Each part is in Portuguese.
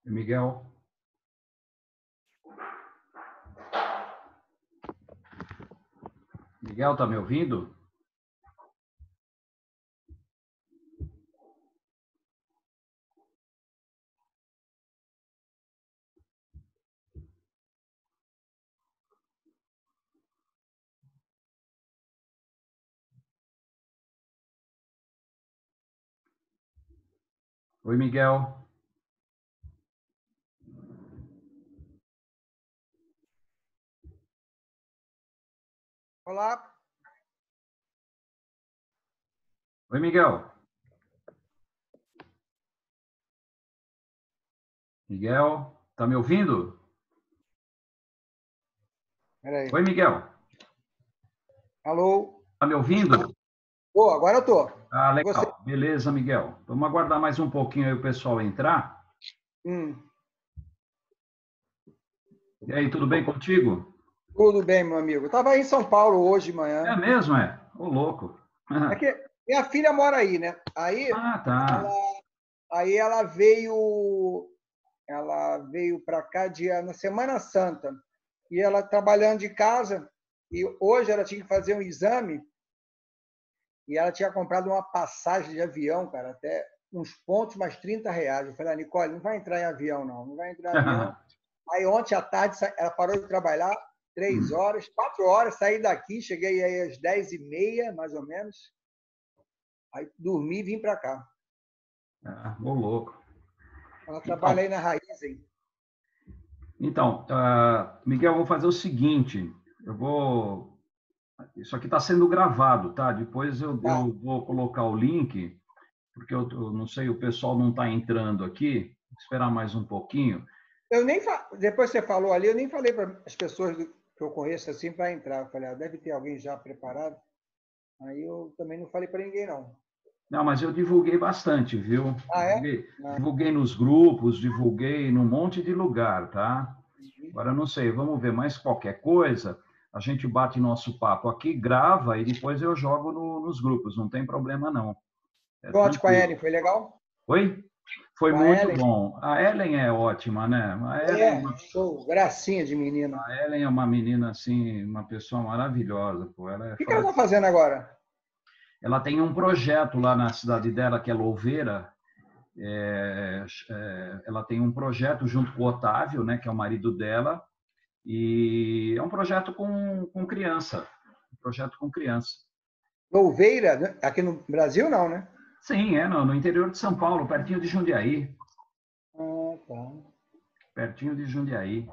Miguel? Miguel, tá me ouvindo? Oi, Miguel. Olá. Oi, Miguel. Miguel, tá me ouvindo? Peraí. Oi, Miguel. Alô? Tá me ouvindo? Pô, agora eu tô. Ah, E você? legal. Beleza, Miguel. Vamos aguardar mais um pouquinho aí o pessoal entrar. Hum, E aí, tudo bem contigo? tudo bem, meu amigo. Eu tava aí em São Paulo hoje de É manhã. mesmo, é? Ô, louco. É que minha filha mora aí, né? Aí Ah, tá. aí ela veio para cá na Semana Santa. E ela trabalhando de casa, e hoje ela tinha que fazer um exame, e ela tinha comprado uma passagem de avião, cara, até uns pontos mais R$ 30. Eu falei, Nicole, não vai entrar em avião, não. Não vai entrar em avião. Aí ontem à tarde ela parou de trabalhar 3 horas, 4 horas, saí daqui, cheguei aí às 10h30, mais ou menos. Aí dormi e vim para cá. Ah, ô, louco. Ela trabalha Então, aí na Raizen. Miguel, eu vou fazer o seguinte. Eu vou. Isso aqui está sendo gravado, tá? Depois Tá. eu vou colocar o link, porque eu não sei, o pessoal não está entrando aqui. Vou esperar mais um pouquinho. Depois que você falou ali, eu nem falei para as pessoas que eu conheço assim para entrar. Eu falei, deve ter alguém já preparado. Aí eu também não falei para ninguém, não. Não, mas eu divulguei bastante, viu? Ah, é? Divulguei nos grupos, divulguei num monte de lugar, tá? Agora, não sei, vamos ver, mas qualquer coisa, a gente bate nosso papo aqui, grava e depois eu jogo nos grupos, não tem problema não. É Ontem com a tranquilo. Ellen, foi legal? Oi? Foi Com a muito Ellen? bom. A Ellen é ótima, né? É, show. Gracinha de menina. A Ellen é uma menina, assim, uma pessoa maravilhosa, pô. Ela é O que ela fora está de... fazendo agora? Ela tem um projeto lá na cidade dela, que é Louveira. Ela tem um projeto junto com o Otávio, né, que é o marido dela, e é um projeto com criança. Um projeto com criança. Louveira, né? Aqui no Brasil, não, né? Sim, no interior de São Paulo, pertinho de Jundiaí. Ah, tá. Pertinho de Jundiaí.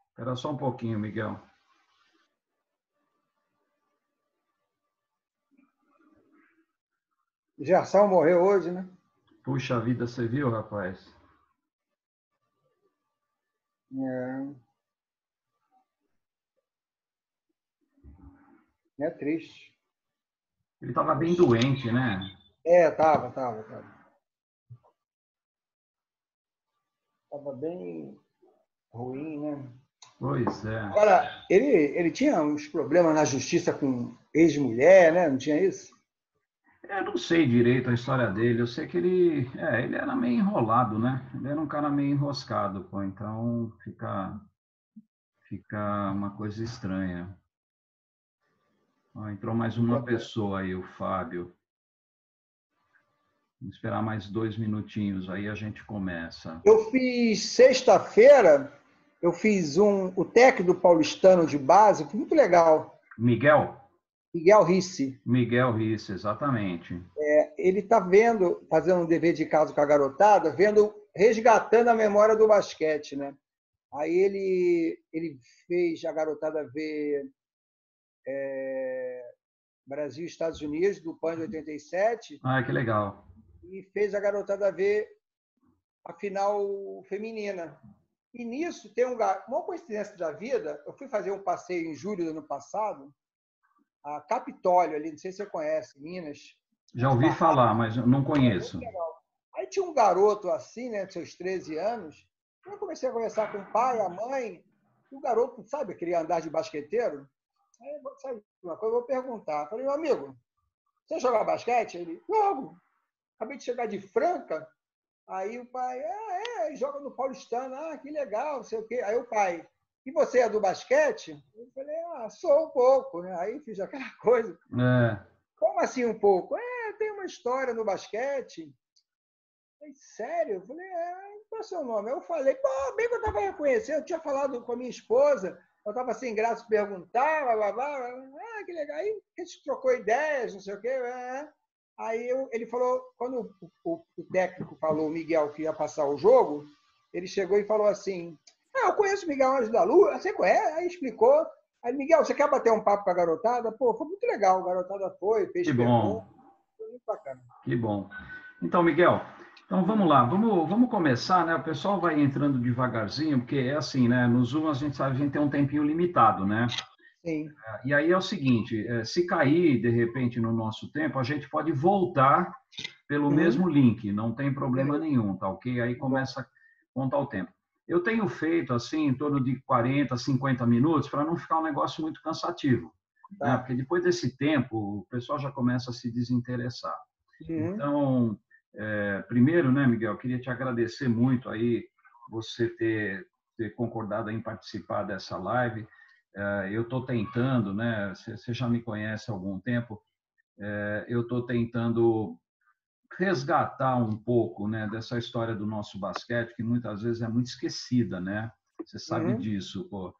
Espera só um pouquinho, Miguel. Gerson morreu hoje, né? Puxa vida, você viu, rapaz? É triste. Ele estava bem doente, né? Tava. Tava bem ruim, né? Pois é. Agora, ele tinha uns problemas na justiça com ex-mulher, né? Não tinha isso? Eu não sei direito a história dele. Eu sei que ele era meio enrolado, né? Ele era um cara meio enroscado, pô. Então fica uma coisa estranha. Ó, entrou mais uma pessoa aí, o Fábio. Vamos esperar mais 2 minutinhos, aí a gente começa. Eu fiz sexta-feira, o técnico do Paulistano de base, foi muito legal. Miguel? Miguel Ricci. Miguel Risse, exatamente. Ele está fazendo um dever de casa com a garotada, resgatando a memória do basquete, né? Aí ele fez a garotada ver Brasil e Estados Unidos, do PAN de 87, Ah, que legal. e fez a garotada ver a final feminina. E nisso tem uma coincidência da vida. Eu fui fazer um passeio em julho do ano passado, a Capitólio, ali, não sei se você conhece, Minas. Já ouvi falar, mas eu não Muito conheço. legal. Aí tinha um garoto assim, né, de seus 13 anos, e eu comecei a conversar com o pai, a mãe, e o garoto, sabe aquele andar de basqueteiro? Aí, sabe uma coisa, eu vou perguntar. Eu falei, meu amigo, você joga basquete? Ele, jogo. Acabei de chegar de Franca. Aí o pai, joga no Paulistano. Ah, que legal, não sei o quê. Aí o pai, e você é do basquete? Eu falei, sou um pouco, né? Aí fiz aquela coisa. É. Como assim um pouco? Tem uma história no basquete. Falei, sério? Eu falei, qual é o seu nome? Eu falei, pô, bem que eu estava reconhecendo, eu tinha falado com a minha esposa, eu estava sem graça de perguntar, blá, blá, blá. Que legal. Aí a gente trocou ideias, não sei o quê. Aí ele falou, quando o técnico falou, o Miguel, que ia passar o jogo, ele chegou e falou assim, eu conheço o Miguel Anjo da Lua, você conhece? Aí explicou. Aí, Miguel, você quer bater um papo com a garotada? Pô, foi muito legal, a garotada foi, fez Que perguntas, bom, foi muito bacana. que bom. Então, Miguel, então vamos lá, vamos começar, né? O pessoal vai entrando devagarzinho, porque é assim, né? No Zoom a gente sabe, a gente tem um tempinho limitado, né? Sim. E aí é o seguinte, se cair de repente no nosso tempo, a gente pode voltar pelo mesmo link, não tem problema Beleza. nenhum, tá ok? Aí Bom, começa a contar o tempo. Eu tenho feito assim, em torno de 40, 50 minutos, para não ficar um negócio muito cansativo, né? tá. Porque depois desse tempo, o pessoal já começa a se desinteressar. Uhum. Então, primeiro, né, Miguel, eu queria te agradecer muito aí você ter concordado em participar dessa live. Eu estou tentando, né? Você já me conhece há algum tempo. Eu estou tentando resgatar um pouco, né, dessa história do nosso basquete que muitas vezes é muito esquecida, né? Você sabe Uhum. disso, pô.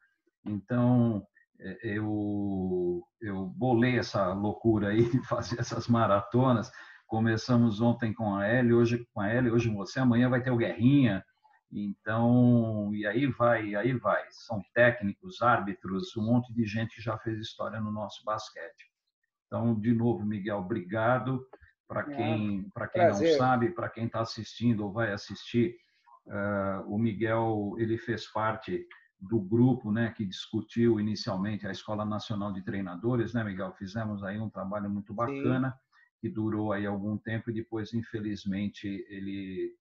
Então eu bolei essa loucura aí de fazer essas maratonas. Começamos ontem com a Ellie, hoje com você, amanhã vai ter o Guerrinha. Então, e aí vai, aí vai. São técnicos, árbitros, um monte de gente que já fez história no nosso basquete. Então, de novo, Miguel, obrigado. Para quem não Prazer. sabe, para quem está assistindo ou vai assistir, o Miguel ele fez parte do grupo, né, que discutiu inicialmente a Escola Nacional de Treinadores, né, Miguel? Fizemos aí um trabalho muito Sim. bacana que durou aí algum tempo e depois, infelizmente, ele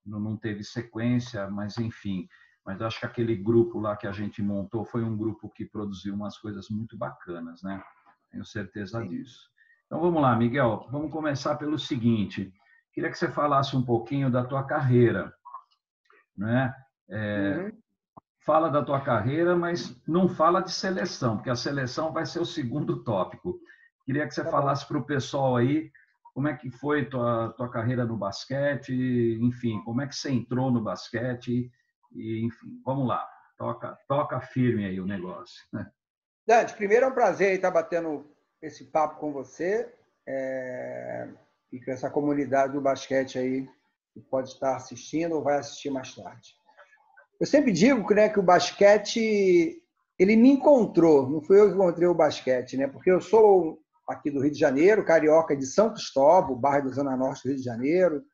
não teve sequência, mas enfim. Mas acho que aquele grupo lá que a gente montou foi um grupo que produziu umas coisas muito bacanas, né? Tenho certeza Sim. disso. Então vamos lá, Miguel. Vamos começar pelo seguinte. Queria que você falasse um pouquinho da tua carreira, né? Uhum. Fala da tua carreira, mas não fala de seleção, porque a seleção vai ser o segundo tópico. Queria que você Tá bom. falasse para o pessoal aí como é que foi tua carreira no basquete, enfim, como é que você entrou no basquete, e, enfim, vamos lá, toca firme aí o negócio. Dante, primeiro é um prazer estar batendo esse papo com você e com essa comunidade do basquete aí que pode estar assistindo ou vai assistir mais tarde. Eu sempre digo, né, que o basquete ele me encontrou, não fui eu que encontrei o basquete, né? Porque eu sou aqui do Rio de Janeiro, carioca de São Cristóvão, bairro da Zona Norte do Rio de Janeiro.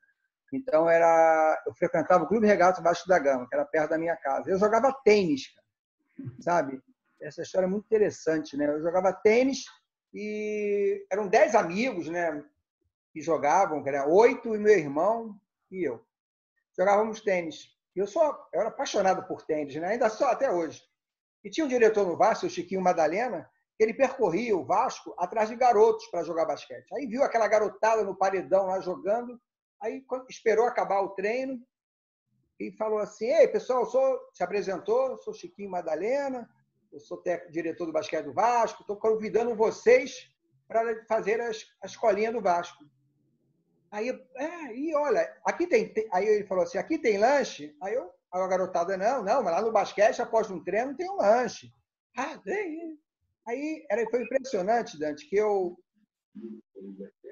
Então eu frequentava o Clube Regatas Vasco da Gama, que era perto da minha casa. Eu jogava tênis, sabe? Essa história é muito interessante, né? Eu jogava tênis e eram 10 amigos, né, que jogavam, que era 8 e meu irmão e eu. Jogávamos tênis. Eu era apaixonado por tênis, né? Ainda sou até hoje. E tinha um diretor no Vasco, o Chiquinho Madalena, que ele percorria o Vasco atrás de garotos para jogar basquete. Aí viu aquela garotada no paredão lá jogando, aí esperou acabar o treino e falou assim: Ei, pessoal, se apresentou, sou Chiquinho Madalena, eu sou diretor do basquete do Vasco, estou convidando vocês para fazer a escolinha do Vasco. Aí, e olha, aí ele falou assim: aqui tem lanche? Aí a garotada, não, mas lá no basquete, após um treino, tem um lanche. Tem. Aí foi impressionante, Dante, que eu,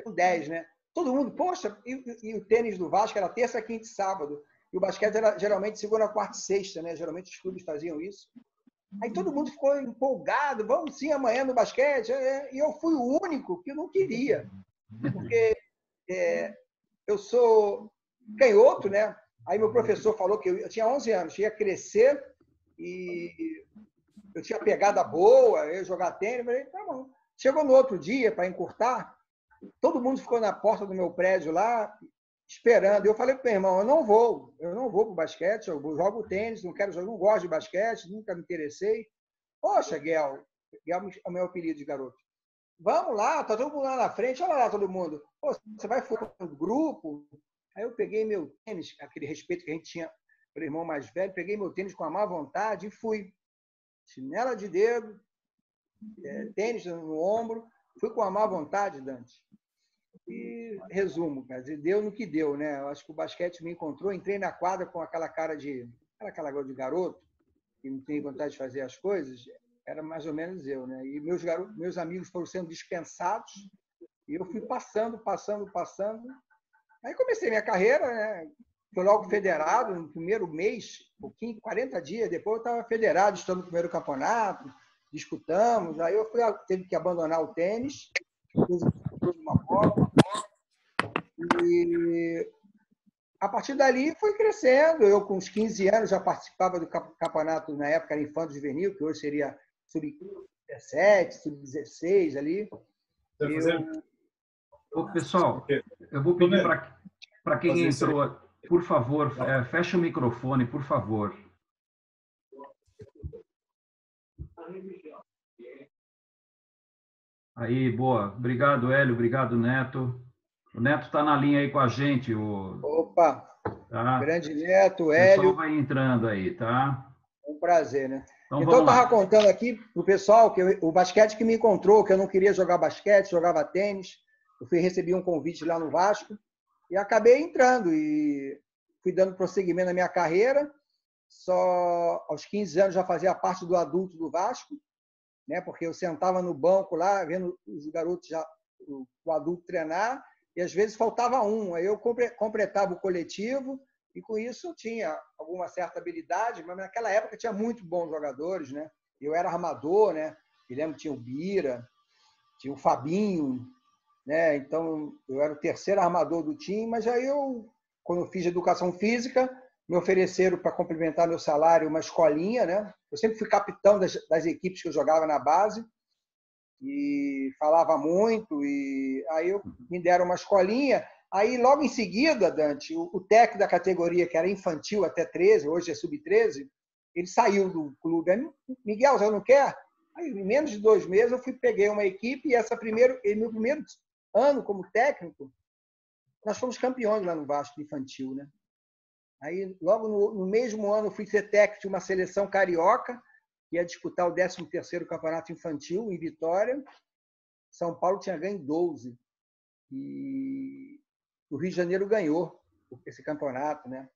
com 10, né? Todo mundo, poxa, e o tênis do Vasco era terça, quinta e sábado. E o basquete era geralmente segunda, quarta e sexta, né? Geralmente os clubes faziam isso. Aí todo mundo ficou empolgado, vamos sim amanhã no basquete. E eu fui o único que não queria, porque eu sou canhoto, né? Aí meu professor falou que eu tinha 11 anos, ia crescer e eu tinha pegada boa, eu ia jogar tênis. Falei, tá bom. Chegou no outro dia, para encurtar, todo mundo ficou na porta do meu prédio lá, esperando. Eu falei para o meu irmão, eu não vou para o basquete, eu jogo tênis, não gosto de basquete, nunca me interessei. Poxa, Guel, é o meu apelido de garoto. Vamos lá, tá todo mundo lá na frente, olha lá todo mundo. Pô, você vai formar um grupo? Aí eu peguei meu tênis, aquele respeito que a gente tinha pelo irmão mais velho, peguei meu tênis com a má vontade e fui. Chinela de dedo, tênis no ombro, fui com a má vontade, Dante. E resumo, cara, deu no que deu, né? Eu acho que o basquete me encontrou, entrei na quadra com aquela cara de garoto, que não tem vontade de fazer as coisas, era mais ou menos eu, né? E meus amigos foram sendo dispensados e eu fui passando. Aí comecei minha carreira, né? Fui logo federado no primeiro mês, pouquinho, 40 dias depois eu estava federado, estou no primeiro campeonato, disputamos. Aí eu teve que abandonar o tênis, fiz uma bola. E a partir dali foi crescendo. Eu, com uns 15 anos, já participava do campeonato, na época era Infanto Juvenil, que hoje seria sub-17, sub-16 ali. Ô, pessoal, eu vou pedir para quem entrou, por favor, feche o microfone, por favor. Aí, boa. Obrigado, Hélio. Obrigado, Neto. O Neto está na linha aí com a gente. Opa! Tá? Grande Neto, Hélio. O pessoal Hélio. vai entrando aí, tá? Um prazer, né? Então eu estava contando aqui pro pessoal que o basquete que me encontrou, que eu não queria jogar basquete, jogava tênis. Eu recebi um convite lá no Vasco e acabei entrando e fui dando prosseguimento na minha carreira. Só aos 15 anos já fazia parte do adulto do Vasco, né? Porque eu sentava no banco lá, vendo os garotos o adulto treinar, e às vezes faltava um. Aí eu completava o coletivo, e com isso eu tinha alguma certa habilidade, mas naquela época tinha muito bons jogadores, né? Eu era armador, né? Me lembro que tinha o Bira, tinha o Fabinho, né? Então eu era o terceiro armador do time, mas aí quando eu fiz educação física, me ofereceram para complementar meu salário uma escolinha, né? Eu sempre fui capitão das equipes que eu jogava na base e falava muito, e aí me deram uma escolinha. Aí, logo em seguida, Dante, o técnico da categoria, que era infantil até 13, hoje é sub-13, ele saiu do clube. Aí, Miguel, você não quer? Aí, em menos de 2 meses, eu peguei uma equipe e meu primeiro ano como técnico, nós fomos campeões lá no Vasco infantil, né? Aí, logo no mesmo ano, eu fui ser técnico de uma seleção carioca, que ia disputar o 13º campeonato infantil em Vitória. São Paulo tinha ganho 12. E o Rio de Janeiro ganhou esse campeonato, né?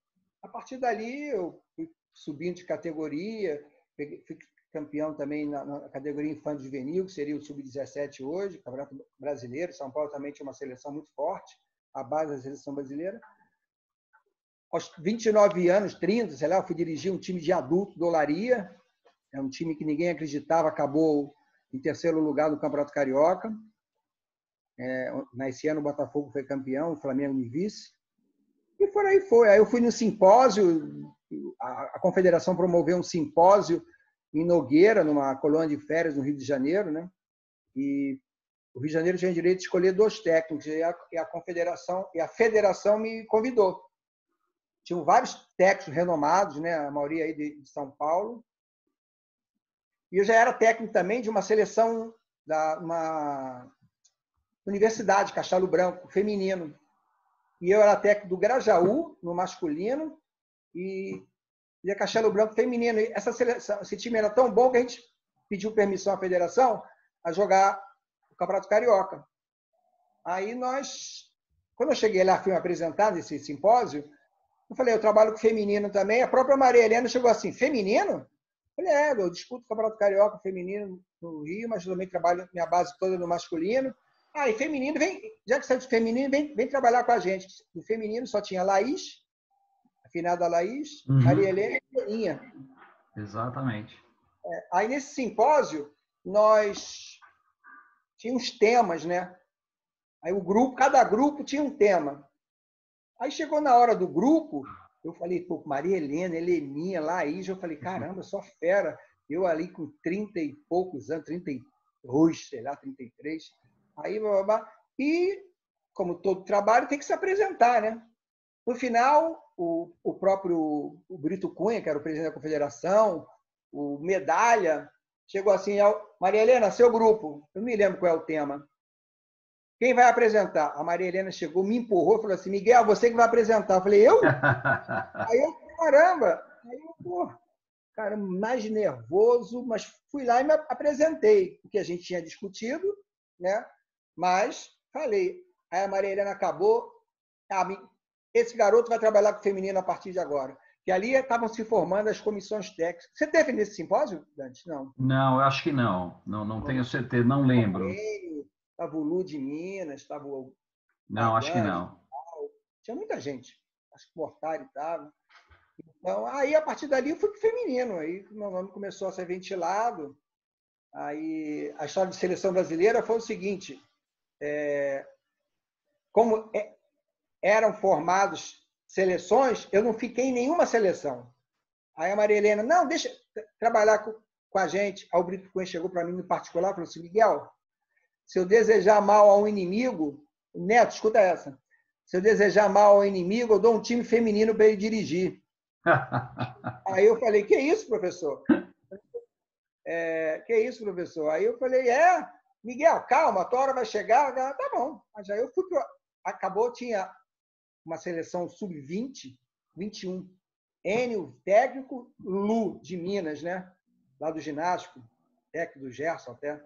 A partir dali, eu fui subindo de categoria, fui campeão também na categoria infanto juvenil, que seria o sub-17 hoje, Campeonato Brasileiro. São Paulo também tinha uma seleção muito forte, a base da seleção brasileira. Aos 29 anos, 30, sei lá, eu fui dirigir um time de adulto do Olaria. É um time que ninguém acreditava, acabou em 3º lugar no Campeonato Carioca. Nesse ano o Botafogo foi campeão, o Flamengo me vice. E por aí foi. Aí eu fui no simpósio, a Confederação promoveu um simpósio em Nogueira, numa colônia de férias no Rio de Janeiro, né? E o Rio de Janeiro tinha direito de escolher 2 técnicos, e a Confederação e a Federação me convidou. Tinham vários técnicos renomados, né? A maioria aí de São Paulo. E eu já era técnico também de uma seleção da uma universidade, Castelo Branco, feminino. E eu era técnico do Grajaú, no masculino, e a Castelo Branco feminino. E esse time era tão bom que a gente pediu permissão à federação a jogar o Campeonato Carioca. Aí quando eu cheguei lá, fui me apresentar nesse simpósio, eu falei, eu trabalho com feminino também. A própria Maria Helena chegou assim, feminino? Eu falei, eu disputo o Campeonato Carioca feminino no Rio, mas também trabalho minha base toda no masculino. E feminino, já que você é de feminino, vem trabalhar com a gente. No feminino só tinha Laís, a finada Laís, Maria Helena e Peninha. Exatamente. Aí, nesse simpósio, nós tínhamos temas, né? Aí cada grupo tinha um tema. Aí chegou na hora do grupo, eu falei, Maria Helena, Heleninha, Laís, eu falei, caramba, só fera. Eu ali com 30 e poucos anos, 32, sei lá, 33. Aí, e, como todo trabalho, tem que se apresentar, né? No final, o próprio Brito Cunha, que era o presidente da Confederação, o Medalha, chegou assim, Maria Helena, seu grupo. Eu não me lembro qual é o tema. Quem vai apresentar? A Maria Helena chegou, me empurrou, falou assim, Miguel, você que vai apresentar. Eu falei, eu? Aí eu, caramba. Aí eu, pô, cara, mais nervoso, mas fui lá e me apresentei, o que a gente tinha discutido, né? Mas falei. Aí a Maria Helena acabou. Esse garoto vai trabalhar com o feminino a partir de agora. Que ali estavam se formando as comissões técnicas. Você teve nesse simpósio, Dante? Não. Não, eu acho que não. Não tenho certeza, não lembro. Estava o Lu de Minas, estava o Não, acho que Pagan, não. tinha muita gente. Acho que o Mortari estava. Então, aí, a partir dali, eu fui para o feminino. Aí, meu nome começou a ser ventilado. Aí, a história de seleção brasileira foi o seguinte: como eram formados seleções, eu não fiquei em nenhuma seleção. Aí a Maria Helena, não, deixa trabalhar com a gente. Aí o Brito Cunha chegou para mim no particular e falou assim, Miguel, se eu desejar mal a um inimigo, Neto, escuta essa, se eu desejar mal ao inimigo, eu dou um time feminino para ele dirigir. Aí eu falei, que isso, professor? Que isso, professor? Aí eu falei, Miguel, calma, a tua hora vai chegar. Tá bom. Mas aí eu fui acabou, tinha uma seleção sub-20, 21. Enio, técnico, Lu, de Minas, né? Lá do ginástico, técnico do Gerson até.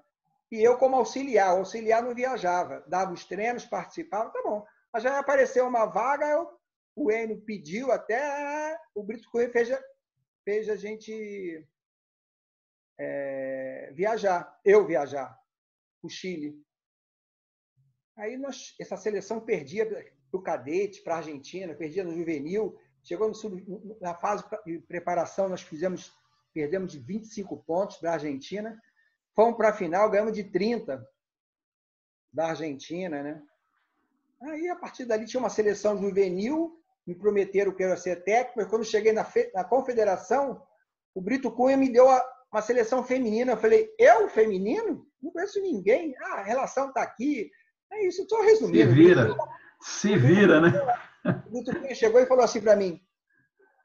E eu como auxiliar. O auxiliar não viajava. Dava os treinos, participava, tá bom. Mas já apareceu uma vaga, o Enio pediu até, o Brito Cunha fez a gente viajar, eu viajar para o Chile. Aí essa seleção perdia para o cadete, para a Argentina, perdia no juvenil. Chegou na fase de preparação, nós perdemos de 25 pontos da Argentina. Fomos para a final, ganhamos de 30 da Argentina, né? Aí, a partir dali, tinha uma seleção juvenil, me prometeram que eu ia ser técnico, mas quando cheguei na confederação, o Brito Cunha me deu uma seleção feminina. Eu falei, eu, feminino? Não conheço ninguém. A relação está aqui. É isso, estou resumindo. Se vira, né? O Brito Cunha chegou e falou assim para mim,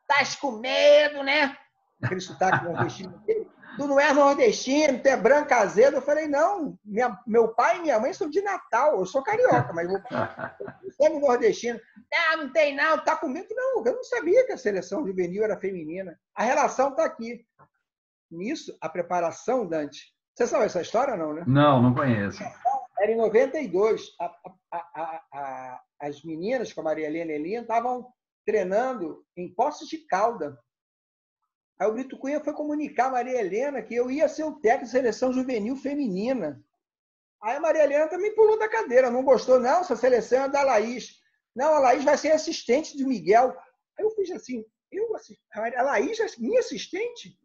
estás com medo, né? Aquele sotaque nordestino dele. Tu não é nordestino, tu é branca azedo. Eu falei, não, meu pai e minha mãe são de Natal, eu sou carioca, mas eu sou nordestino. Não tem não, tá comigo. Não, eu não sabia que a seleção juvenil era feminina. A relação está aqui. Nisso, a preparação, Dante. Você sabe essa história, não, né? Não conheço. Era em 92. As meninas, com a Maria Helena e Elinha, estavam treinando em Poços de Calda. Aí o Brito Cunha foi comunicar a Maria Helena que eu ia ser o técnico de seleção juvenil feminina. Aí a Maria Helena também pulou da cadeira, não gostou, não, essa seleção é da Laís. Não, a Laís vai ser assistente do Miguel. Aí eu fiz assim, a Laís é minha assistente?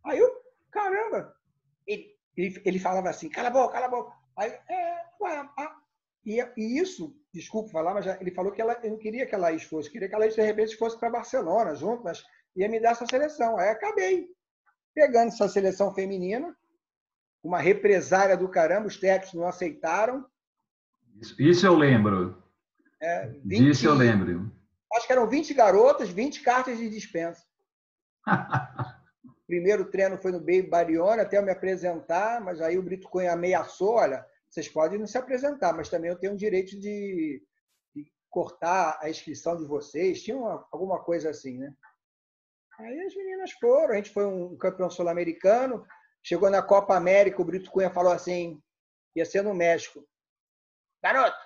Aí eu, caramba. Ele falava assim, cala a boca, cala a boca. Aí, e isso, desculpa falar, mas ele falou que eu não queria que a Laís fosse, queria que a Laís, de repente, fosse para Barcelona junto, mas ia me dar essa seleção. Aí acabei pegando essa seleção feminina, uma represária do caramba, os técnicos não aceitaram. Isso eu lembro. 20, disso eu lembro. Acho que eram 20 garotas, 20 cartas de dispensa. O primeiro treino foi no Baby Barione, até eu me apresentar, mas aí o Brito Cunha ameaçou, olha, vocês podem não se apresentar, mas também eu tenho o direito de cortar a inscrição de vocês. Tinha alguma coisa assim, né? Aí as meninas foram, a gente foi um campeão sul-americano, chegou na Copa América, o Brito Cunha falou assim, ia ser no México. Garoto,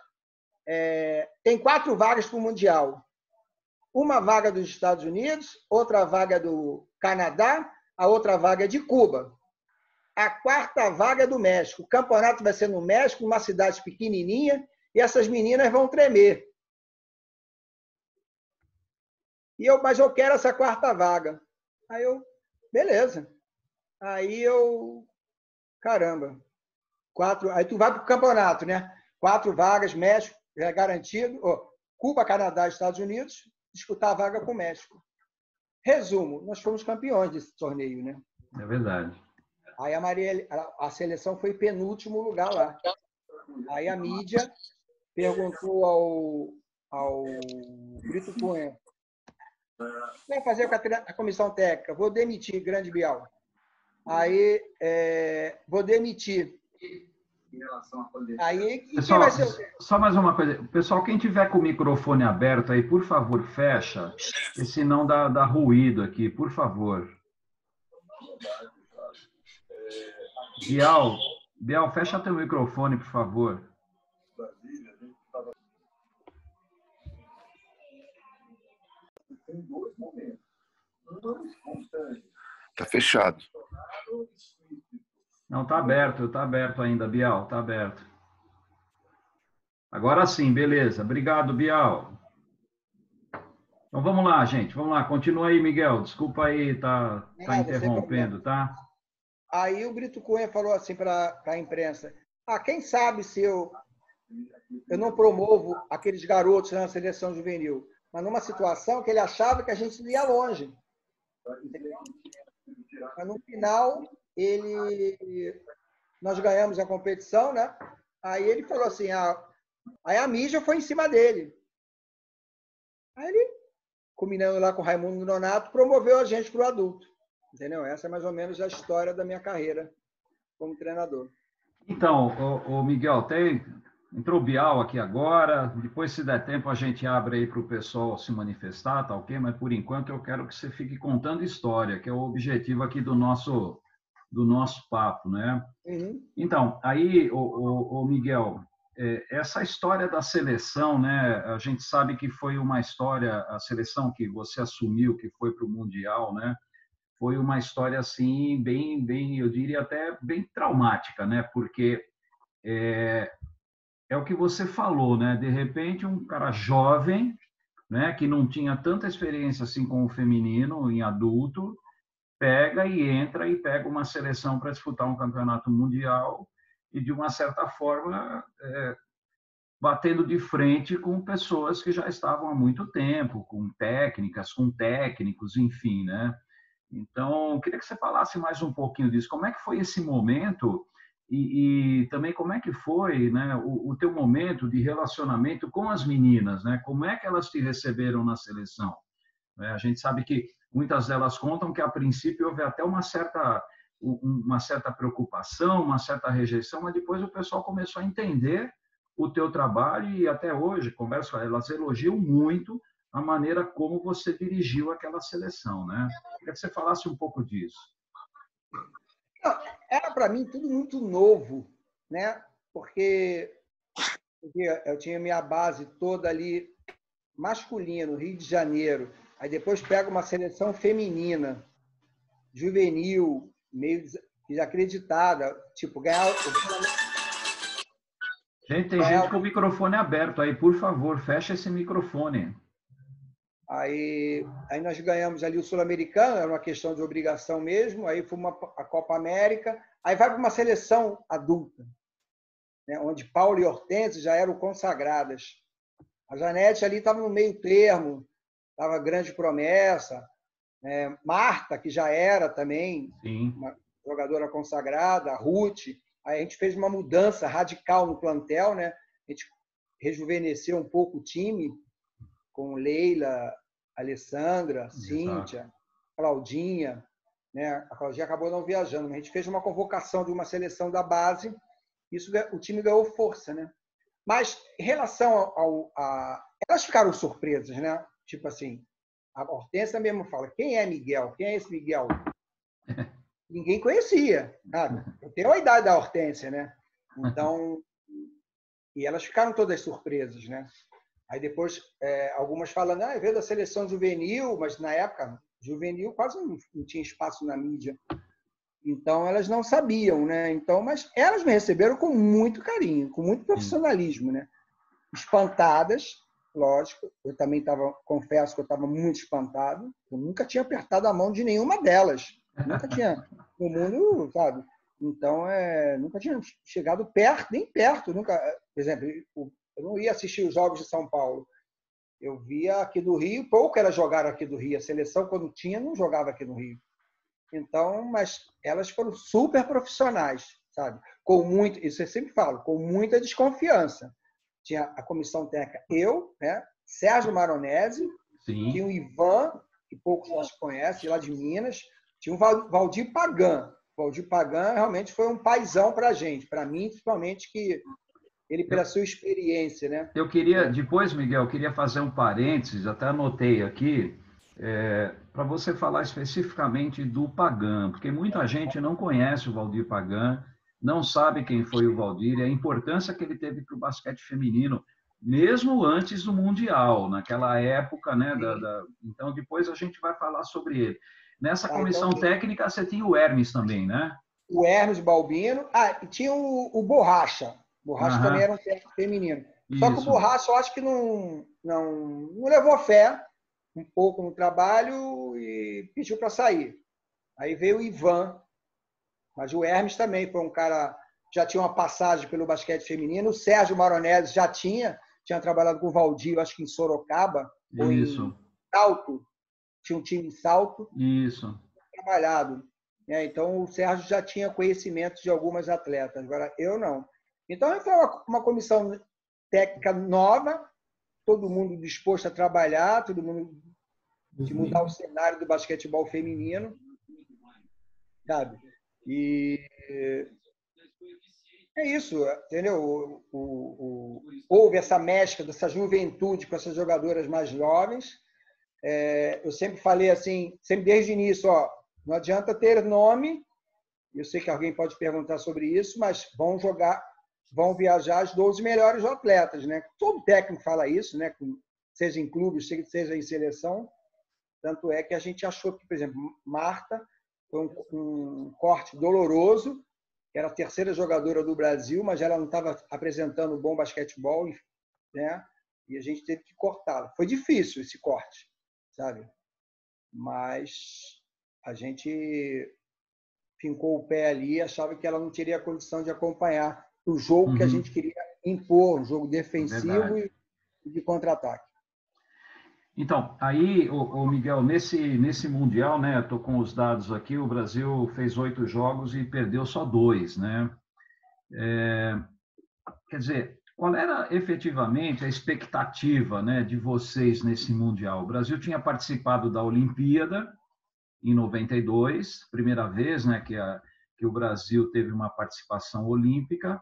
tem 4 vagas para o Mundial. Uma vaga dos Estados Unidos, outra vaga do Canadá, a outra vaga de Cuba. A 4ª vaga é do México. O campeonato vai ser no México, numa cidade pequenininha, e essas meninas vão tremer. Mas eu quero essa 4ª vaga. Aí eu, beleza. Aí eu, caramba, 4, aí tu vai para o campeonato, né? 4 vagas, México, já é garantido. Cuba, Canadá, Estados Unidos, disputar a vaga com o México. Resumo, nós fomos campeões desse torneio, né? É verdade. Aí a seleção foi penúltimo lugar lá. Aí a mídia perguntou ao Brito Cunha, o que vai fazer com a comissão técnica? Vou demitir, grande Bial. Aí, vou demitir. Em relação à pandemia. Aí, quem Pessoal, vai ser? só mais uma coisa. Pessoal, quem tiver com o microfone aberto aí, por favor, fecha, porque senão dá ruído aqui, por favor. Bial, fecha teu microfone, por favor. Tem dois momentos. Um espontâneo. Está fechado. Não, tá aberto ainda, Bial, tá aberto. Agora sim, beleza. Obrigado, Bial. Então vamos lá, gente, vamos lá. Continua aí, Miguel. Desculpa aí, tá interrompendo, tá? Aí o Brito Cunha falou assim para a imprensa: quem sabe se eu não promovo aqueles garotos na seleção juvenil, mas numa situação que ele achava que a gente ia longe. Mas no final, nós ganhamos a competição, né? Aí ele falou assim, aí a mídia foi em cima dele. Aí ele, combinando lá com o Raimundo Nonato, promoveu a gente para o adulto. Entendeu? Essa é mais ou menos a história da minha carreira como treinador. Então, o Miguel, entrou o Bial aqui agora, depois, se der tempo, a gente abre aí para o pessoal se manifestar, tá ok? Mas, por enquanto, eu quero que você fique contando história, que é o objetivo aqui do nosso papo, né? Uhum. Então, aí, o Miguel, essa história da seleção, né? A gente sabe que foi uma história, a seleção que você assumiu, que foi para o Mundial, né? Foi uma história, assim, bem, eu diria até bem traumática, né? Porque é o que você falou, né? De repente, um cara jovem, né, que não tinha tanta experiência assim com o feminino em adulto, pega e entra e pega uma seleção para disputar um campeonato mundial e, de uma certa forma, batendo de frente com pessoas que já estavam há muito tempo, com técnicas, com técnicos, enfim, né? Então, eu queria que você falasse mais um pouquinho disso. Como é que foi esse momento e também como é que foi, né, o teu momento de relacionamento com as meninas, né? Como é que elas te receberam na seleção? A gente sabe que muitas delas contam que, a princípio, houve até uma certa preocupação, uma certa rejeição, mas depois o pessoal começou a entender o teu trabalho e até hoje, converso com elas, elogiam muito a maneira como você dirigiu aquela seleção, né? Queria que você falasse um pouco disso. Era para mim tudo muito novo, né? Porque eu tinha minha base toda ali masculina, no Rio de Janeiro. Aí depois pego uma seleção feminina, juvenil, meio desacreditada, tipo, ganhar. Gente, tem gente com o microfone aberto aí, por favor, fecha esse microfone. Aí nós ganhamos ali o Sul-Americano, era uma questão de obrigação mesmo, aí foi a Copa América, aí vai para uma seleção adulta, né, onde Paulo e Hortência já eram consagradas. A Janete ali estava no meio termo, estava grande promessa, né? Marta, que já era também uma jogadora consagrada, a Ruth. Aí a gente fez uma mudança radical no plantel, né? A gente rejuvenesceu um pouco o time, com Leila, Alessandra, Cíntia, Claudinha, né? A Claudinha acabou não viajando, mas a gente fez uma convocação de uma seleção da base, o time ganhou força, né? Mas em relação elas ficaram surpresas, né? Tipo assim, a Hortência mesmo fala: quem é Miguel? Quem é esse Miguel? Ninguém conhecia, sabe? Eu tenho a idade da Hortência, né? Então, e elas ficaram todas surpresas, né? Aí depois, algumas falando, veio da seleção juvenil, mas na época, juvenil quase não tinha espaço na mídia. Então, elas não sabiam, né? Então, mas elas me receberam com muito carinho, com muito profissionalismo, né? Espantadas, lógico. Eu também confesso que eu estava muito espantado. Eu nunca tinha apertado a mão de nenhuma delas. Nunca tinha, no mundo, sabe? Então, nunca tinha chegado perto, nem perto. Nunca, por exemplo, eu não ia assistir os jogos de São Paulo. Eu via aqui do Rio, pouco elas jogaram aqui do Rio. A seleção, quando tinha, não jogava aqui no Rio. Então, mas elas foram super profissionais, sabe? Com muito, isso eu sempre falo, com muita desconfiança. Tinha a comissão técnica, eu, né? Sérgio Maronese, tinha o Ivan, que poucos nós conhecem, lá de Minas, tinha o Valdir Pagan, O Valdir Pagan realmente foi um paizão para a gente, para mim, principalmente, que ele, pela sua experiência, né? Eu queria, depois, Miguel, eu queria fazer um parênteses, até anotei aqui, para você falar especificamente do Pagan, porque muita gente não conhece o Valdir Pagan, não sabe quem foi o Valdir e a importância que ele teve para o basquete feminino, mesmo antes do Mundial, naquela época, né? Então, depois a gente vai falar sobre ele. Nessa comissão Então, técnica, você tinha o Hermes também, né? o Hermes Balbino. E tinha o Borracha. O Borracha também era um técnico feminino. Só que o Isso. Borracha, eu acho que não levou fé um pouco no trabalho e pediu para sair. Aí veio o Ivan, mas o Hermes também foi um cara, já tinha uma passagem pelo basquete feminino. O Sérgio Maronese já tinha trabalhado com o Valdir, acho que em Sorocaba, ou Isso. em Salto, tinha um time em Salto. Isso. Trabalhado. Então, o Sérgio já tinha conhecimento de algumas atletas, agora eu não. Então, foi uma comissão técnica nova, todo mundo disposto a trabalhar, todo mundo de mudar o cenário do basquetebol feminino, sabe? E é isso, entendeu? Houve essa mescla dessa juventude com essas jogadoras mais jovens. Eu sempre falei assim, sempre desde o início, não adianta ter nome, eu sei que alguém pode perguntar sobre isso, mas vão viajar as 12 melhores atletas, né? Todo técnico fala isso, né? Seja em clubes, seja em seleção. Tanto é que a gente achou que, por exemplo, Marta foi um corte doloroso, que era a terceira jogadora do Brasil, mas ela não estava apresentando bom basquetebol, né? E a gente teve que cortá-la. Foi difícil esse corte, sabe? Mas a gente fincou o pé ali e achava que ela não teria condição de acompanhar o jogo que a gente queria impor, um jogo defensivo e de contra-ataque. Então, aí, o Miguel, nesse Mundial, né, estou com os dados aqui, o Brasil fez 8 jogos e perdeu só 2, né? Quer dizer, qual era efetivamente a expectativa, né, de vocês nesse Mundial? O Brasil tinha participado da Olimpíada em 92, primeira vez, né, que o Brasil teve uma participação olímpica.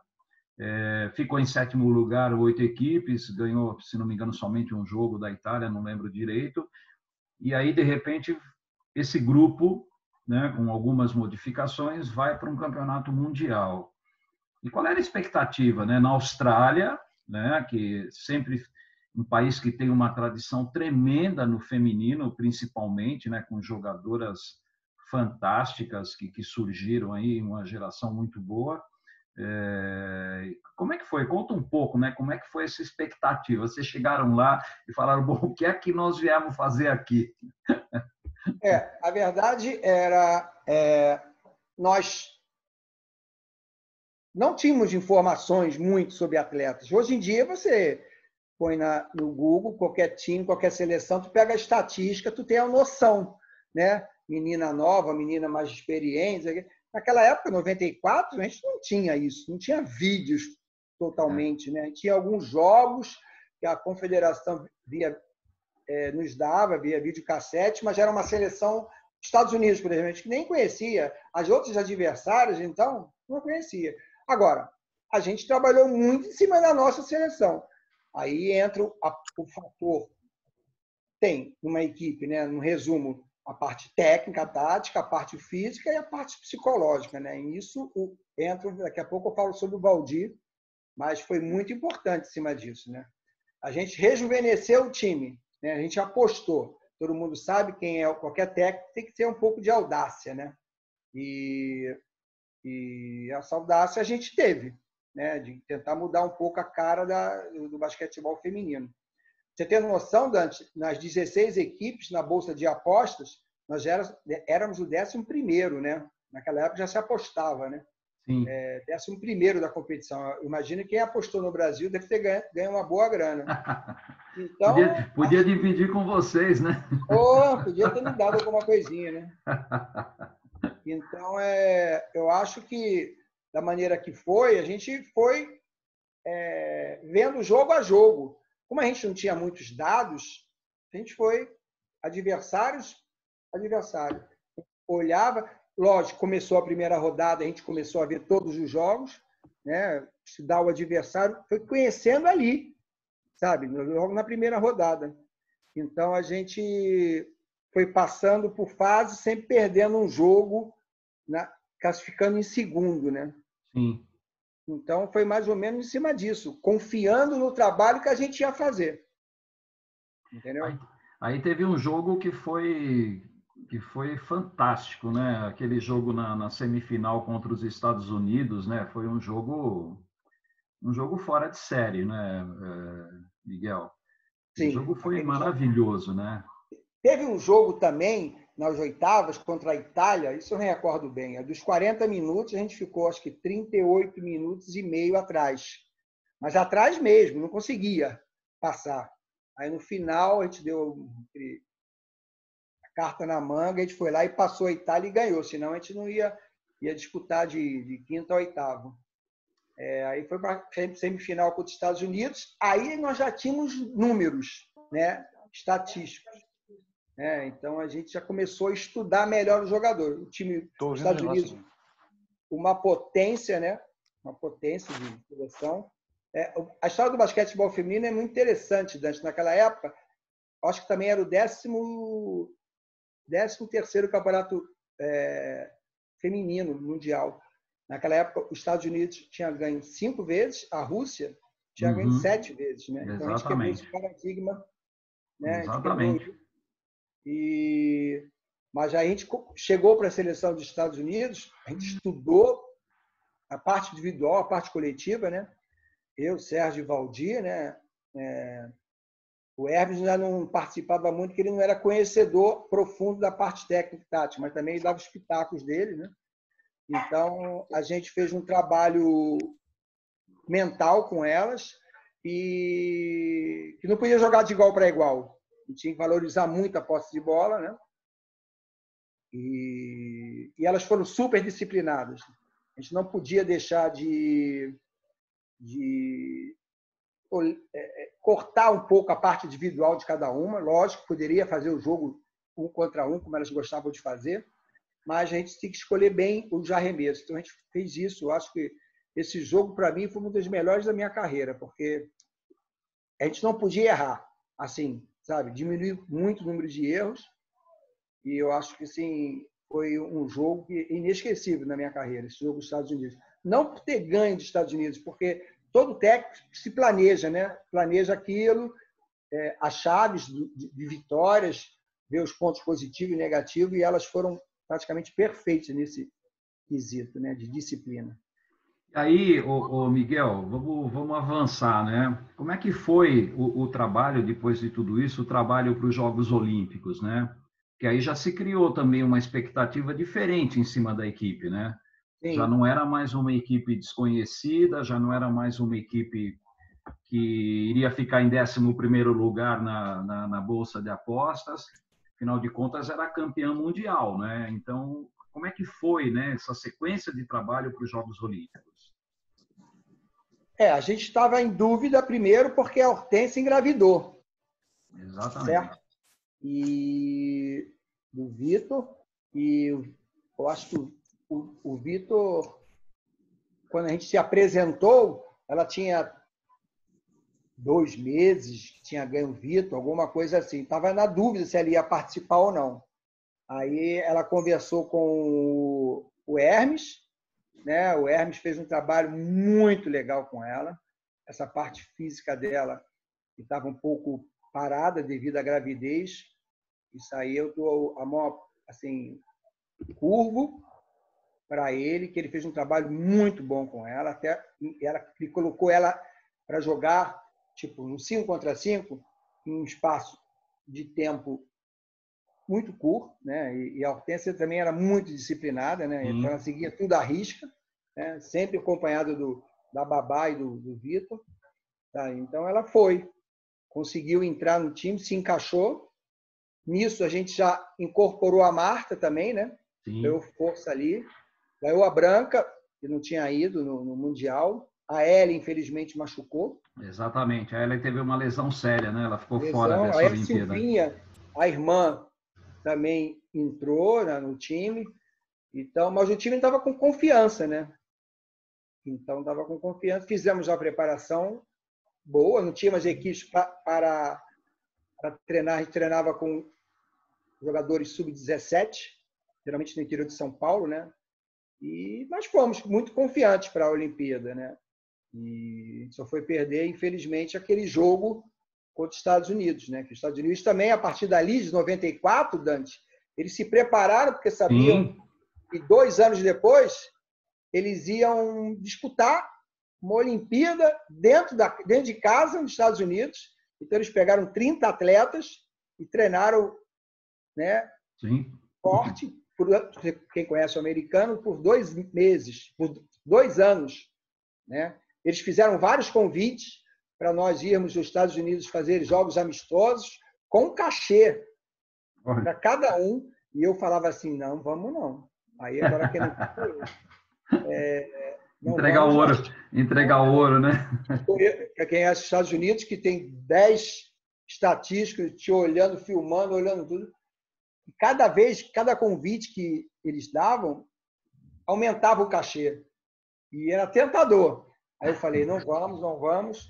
Ficou em 7º lugar, 8 equipes, ganhou, se não me engano, somente um jogo da Itália, não lembro direito. E aí, de repente, esse grupo, né, com algumas modificações, vai para um campeonato mundial. E qual era a expectativa, né? Na Austrália, né, que sempre um país que tem uma tradição tremenda no feminino, principalmente, né, com jogadoras fantásticas que surgiram aí, uma geração muito boa. Como é que foi? Conta um pouco, né? Como é que foi essa expectativa? Vocês chegaram lá e falaram, bom, o que é que nós viemos fazer aqui? A verdade era, nós não tínhamos informações muito sobre atletas. Hoje em dia, você põe no Google, qualquer time, qualquer seleção, tu pega a estatística, tu tem a noção, né? Menina nova, menina mais experiente. Naquela época, 94, a gente não tinha isso, não tinha vídeos totalmente, né? A gente tinha alguns jogos que a confederação nos dava via videocassete, mas era uma seleção dos Estados Unidos, por exemplo, a gente nem conhecia. As outras adversárias, então, não conhecia. Agora, a gente trabalhou muito em cima da nossa seleção. Aí entra o fator. Tem numa equipe, né, no resumo, a parte técnica, a tática, a parte física e a parte psicológica, né? E isso entra, daqui a pouco eu falo sobre o Valdir, mas foi muito importante em cima disso, né? A gente rejuvenesceu o time, né? A gente apostou. Todo mundo sabe quem é qualquer técnico, tem que ter um pouco de audácia, né? E essa audácia a gente teve, né? De tentar mudar um pouco a cara do basquetebol feminino. Você tem noção, Dante, nas 16 equipes na Bolsa de Apostas, nós éramos o 11º, né? Naquela época já se apostava, né? Sim. 11º da competição. Imagina quem apostou no Brasil deve ter ganho uma boa grana. Então, podia dividir com vocês, né? Podia ter me dado alguma coisinha, né? Então, eu acho que, da maneira que foi, a gente foi vendo jogo a jogo. Como a gente não tinha muitos dados, a gente foi adversário. Olhava, lógico, começou a primeira rodada, a gente começou a ver todos os jogos, né? Estudar o adversário, foi conhecendo ali, sabe? Logo na primeira rodada. Então, a gente foi passando por fase, sempre perdendo um jogo, classificando em segundo, né? Sim. Então, foi mais ou menos em cima disso, confiando no trabalho que a gente ia fazer. Entendeu? Aí teve um jogo que foi fantástico, né? Aquele jogo na semifinal contra os Estados Unidos, né? Foi um jogo fora de série, né, Miguel? O Sim. jogo foi maravilhoso, né? Teve um jogo também, nas oitavas, contra a Itália, isso eu me recordo bem. Dos 40 minutos, a gente ficou, acho que, 38 minutos e meio atrás. Mas atrás mesmo, não conseguia passar. Aí, no final, a gente deu a carta na manga, a gente foi lá e passou a Itália e ganhou. Senão, a gente não ia disputar de quinta a oitavo. Aí foi para a semifinal contra os Estados Unidos. Aí nós já tínhamos números, né, estatísticos. Então a gente já começou a estudar melhor o jogador. O time dos Estados Unidos, uma potência, né, uma potência de seleção. A história do basquetebol feminino é muito interessante, Dante. Naquela época, acho que também era o 13º campeonato feminino mundial. Naquela época, os Estados Unidos tinha ganho 5 vezes, a Rússia tinha ganho 7 vezes. Né? Então, a gente quebrou esse paradigma. Né? Exatamente. Mas a gente chegou para a seleção dos Estados Unidos, a gente estudou a parte individual, a parte coletiva. Né? Eu, Sérgio e Valdir, né? O Hermes ainda não participava muito, porque ele não era conhecedor profundo da parte técnica e tática, mas também dava os pitacos dele. Né? Então, a gente fez um trabalho mental com elas e que não podia jogar de igual para igual. A gente tinha que valorizar muito a posse de bola, né? E elas foram super disciplinadas. A gente não podia deixar de cortar um pouco a parte individual de cada uma. Lógico, poderia fazer o jogo 1 contra 1, como elas gostavam de fazer, mas a gente tem que escolher bem os arremessos. Então, a gente fez isso. Eu acho que esse jogo, para mim, foi um dos melhores da minha carreira, porque a gente não podia errar. Assim, sabe? Diminuiu muito o número de erros e eu acho que, assim, foi um jogo inesquecível na minha carreira, esse jogo dos Estados Unidos. Não por ter ganho dos Estados Unidos, porque todo técnico se planeja, né? Planeja aquilo, as chaves de vitórias, ver os pontos positivos e negativos, e elas foram praticamente perfeitas nesse quesito, né, de disciplina. Aí, Miguel, vamos avançar, né? Como é que foi o trabalho, depois de tudo isso, o trabalho para os Jogos Olímpicos, né? Que aí já se criou também uma expectativa diferente em cima da equipe, né? Sim. Já não era mais uma equipe desconhecida, já não era mais uma equipe que iria ficar em 11º lugar na Bolsa de Apostas. Afinal de contas, era campeã mundial, né? Então, como é que foi, né, essa sequência de trabalho para os Jogos Olímpicos? A gente estava em dúvida primeiro porque a Hortência engravidou. Exatamente. Certo? E do Vitor, e eu acho que o Vitor, quando a gente se apresentou, ela tinha 2 meses que tinha ganho o Vitor, alguma coisa assim. Estava na dúvida se ela ia participar ou não. Aí ela conversou com o Hermes, né? O Hermes fez um trabalho muito legal com ela. Essa parte física dela estava um pouco parada devido à gravidez. Isso aí eu dou a mão assim, curvo para ele, que ele fez um trabalho muito bom com ela. Até ele colocou ela para jogar tipo um 5 contra 5 em um espaço de tempo muito curto, né? E a Hortência também era muito disciplinada, né? Então ela seguia tudo à risca, né? Sempre acompanhada da babá e do Vitor. Tá? Então ela conseguiu entrar no time, se encaixou. Nisso a gente já incorporou a Marta também, né? Deu força ali. Ganhou a Branca, que não tinha ido no Mundial. A Ellen, infelizmente, machucou. Exatamente. A Ellen teve uma lesão séria, né? Ela ficou fora dessa Aí Olimpíada. A Silvinha, a irmã, também entrou, né, no time. Então, mas o time estava com confiança, né? Então, estava com confiança. Fizemos uma preparação boa, não tinha mais equipes para treinar. A gente treinava com jogadores sub-17, geralmente no interior de São Paulo, né? E nós fomos muito confiantes para a Olimpíada, né? E só foi perder, infelizmente, aquele jogo contra os Estados Unidos, né? Que os Estados Unidos também, a partir dali, de 94, Dante, eles se prepararam porque sabiam Sim. que 2 anos depois eles iam disputar uma Olimpíada dentro de casa, nos Estados Unidos. Então, eles pegaram 30 atletas e treinaram, né, Sim. forte, quem conhece o americano, por 2 meses, por 2 anos. Né? Eles fizeram vários convites para nós irmos aos Estados Unidos fazer jogos amistosos com cachê para cada um. E eu falava assim, não, vamos não. Aí agora quem não... não entregar vamos, ouro, não. entregar ouro, né? Para quem é os Estados Unidos, que tem 10 estatísticos te olhando, filmando, olhando tudo. E cada vez, cada convite que eles davam, aumentava o cachê. E era tentador. Aí eu falei, não vamos, não vamos.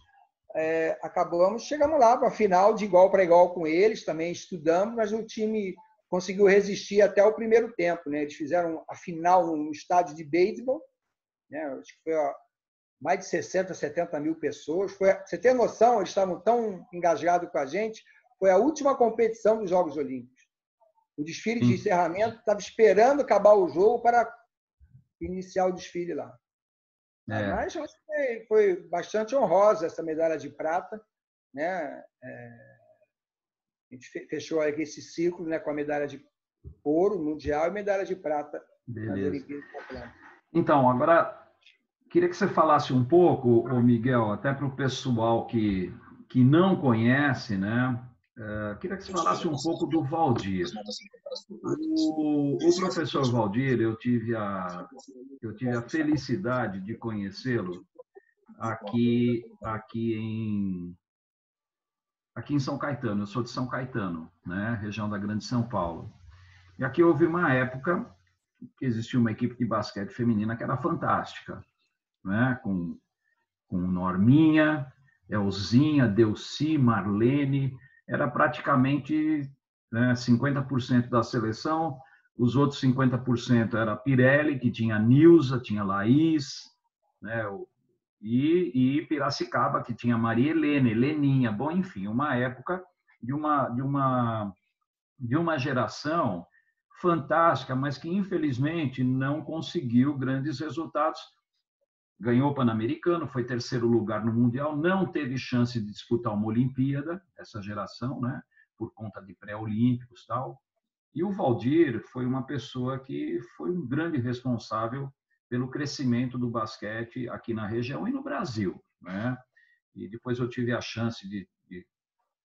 Acabamos, chegamos lá para a final de igual para igual com eles, também estudamos, mas o time conseguiu resistir até o primeiro tempo. Né? Eles fizeram a final num estádio de beisebol, né? Acho que foi mais de 60, 70 mil pessoas. Você tem noção, eles estavam tão engajados com a gente, foi a última competição dos Jogos Olímpicos. O desfile de encerramento estava esperando acabar o jogo para iniciar o desfile lá. Mas foi bastante honrosa essa medalha de prata, né? A gente fechou aqui esse ciclo, né, com a medalha de ouro mundial e medalha de prata nas Olimpíadas de Atlanta. Então, agora queria que você falasse um pouco, ô Miguel, até para o pessoal que não conhece, né? Queria que você falasse um pouco do Valdir. O professor Valdir, eu tive a felicidade de conhecê-lo aqui em São Caetano. Eu sou de São Caetano, né? Região da Grande São Paulo. E aqui houve uma época que existia uma equipe de basquete feminina que era fantástica, né? Com Norminha, Elzinha, Delci, Marlene, era praticamente, né, 50% da seleção, os outros 50% era Pirelli, que tinha Nilza, tinha Laís, né, e Piracicaba, que tinha Maria Helena, Heleninha, bom, enfim, uma época de uma geração fantástica, mas que infelizmente não conseguiu grandes resultados. Ganhou o Pan-Americano, foi terceiro lugar no Mundial, não teve chance de disputar uma Olimpíada, essa geração, né? Por conta de pré-olímpicos e tal. E o Valdir foi uma pessoa que foi um grande responsável pelo crescimento do basquete aqui na região e no Brasil, né? E depois eu tive a chance de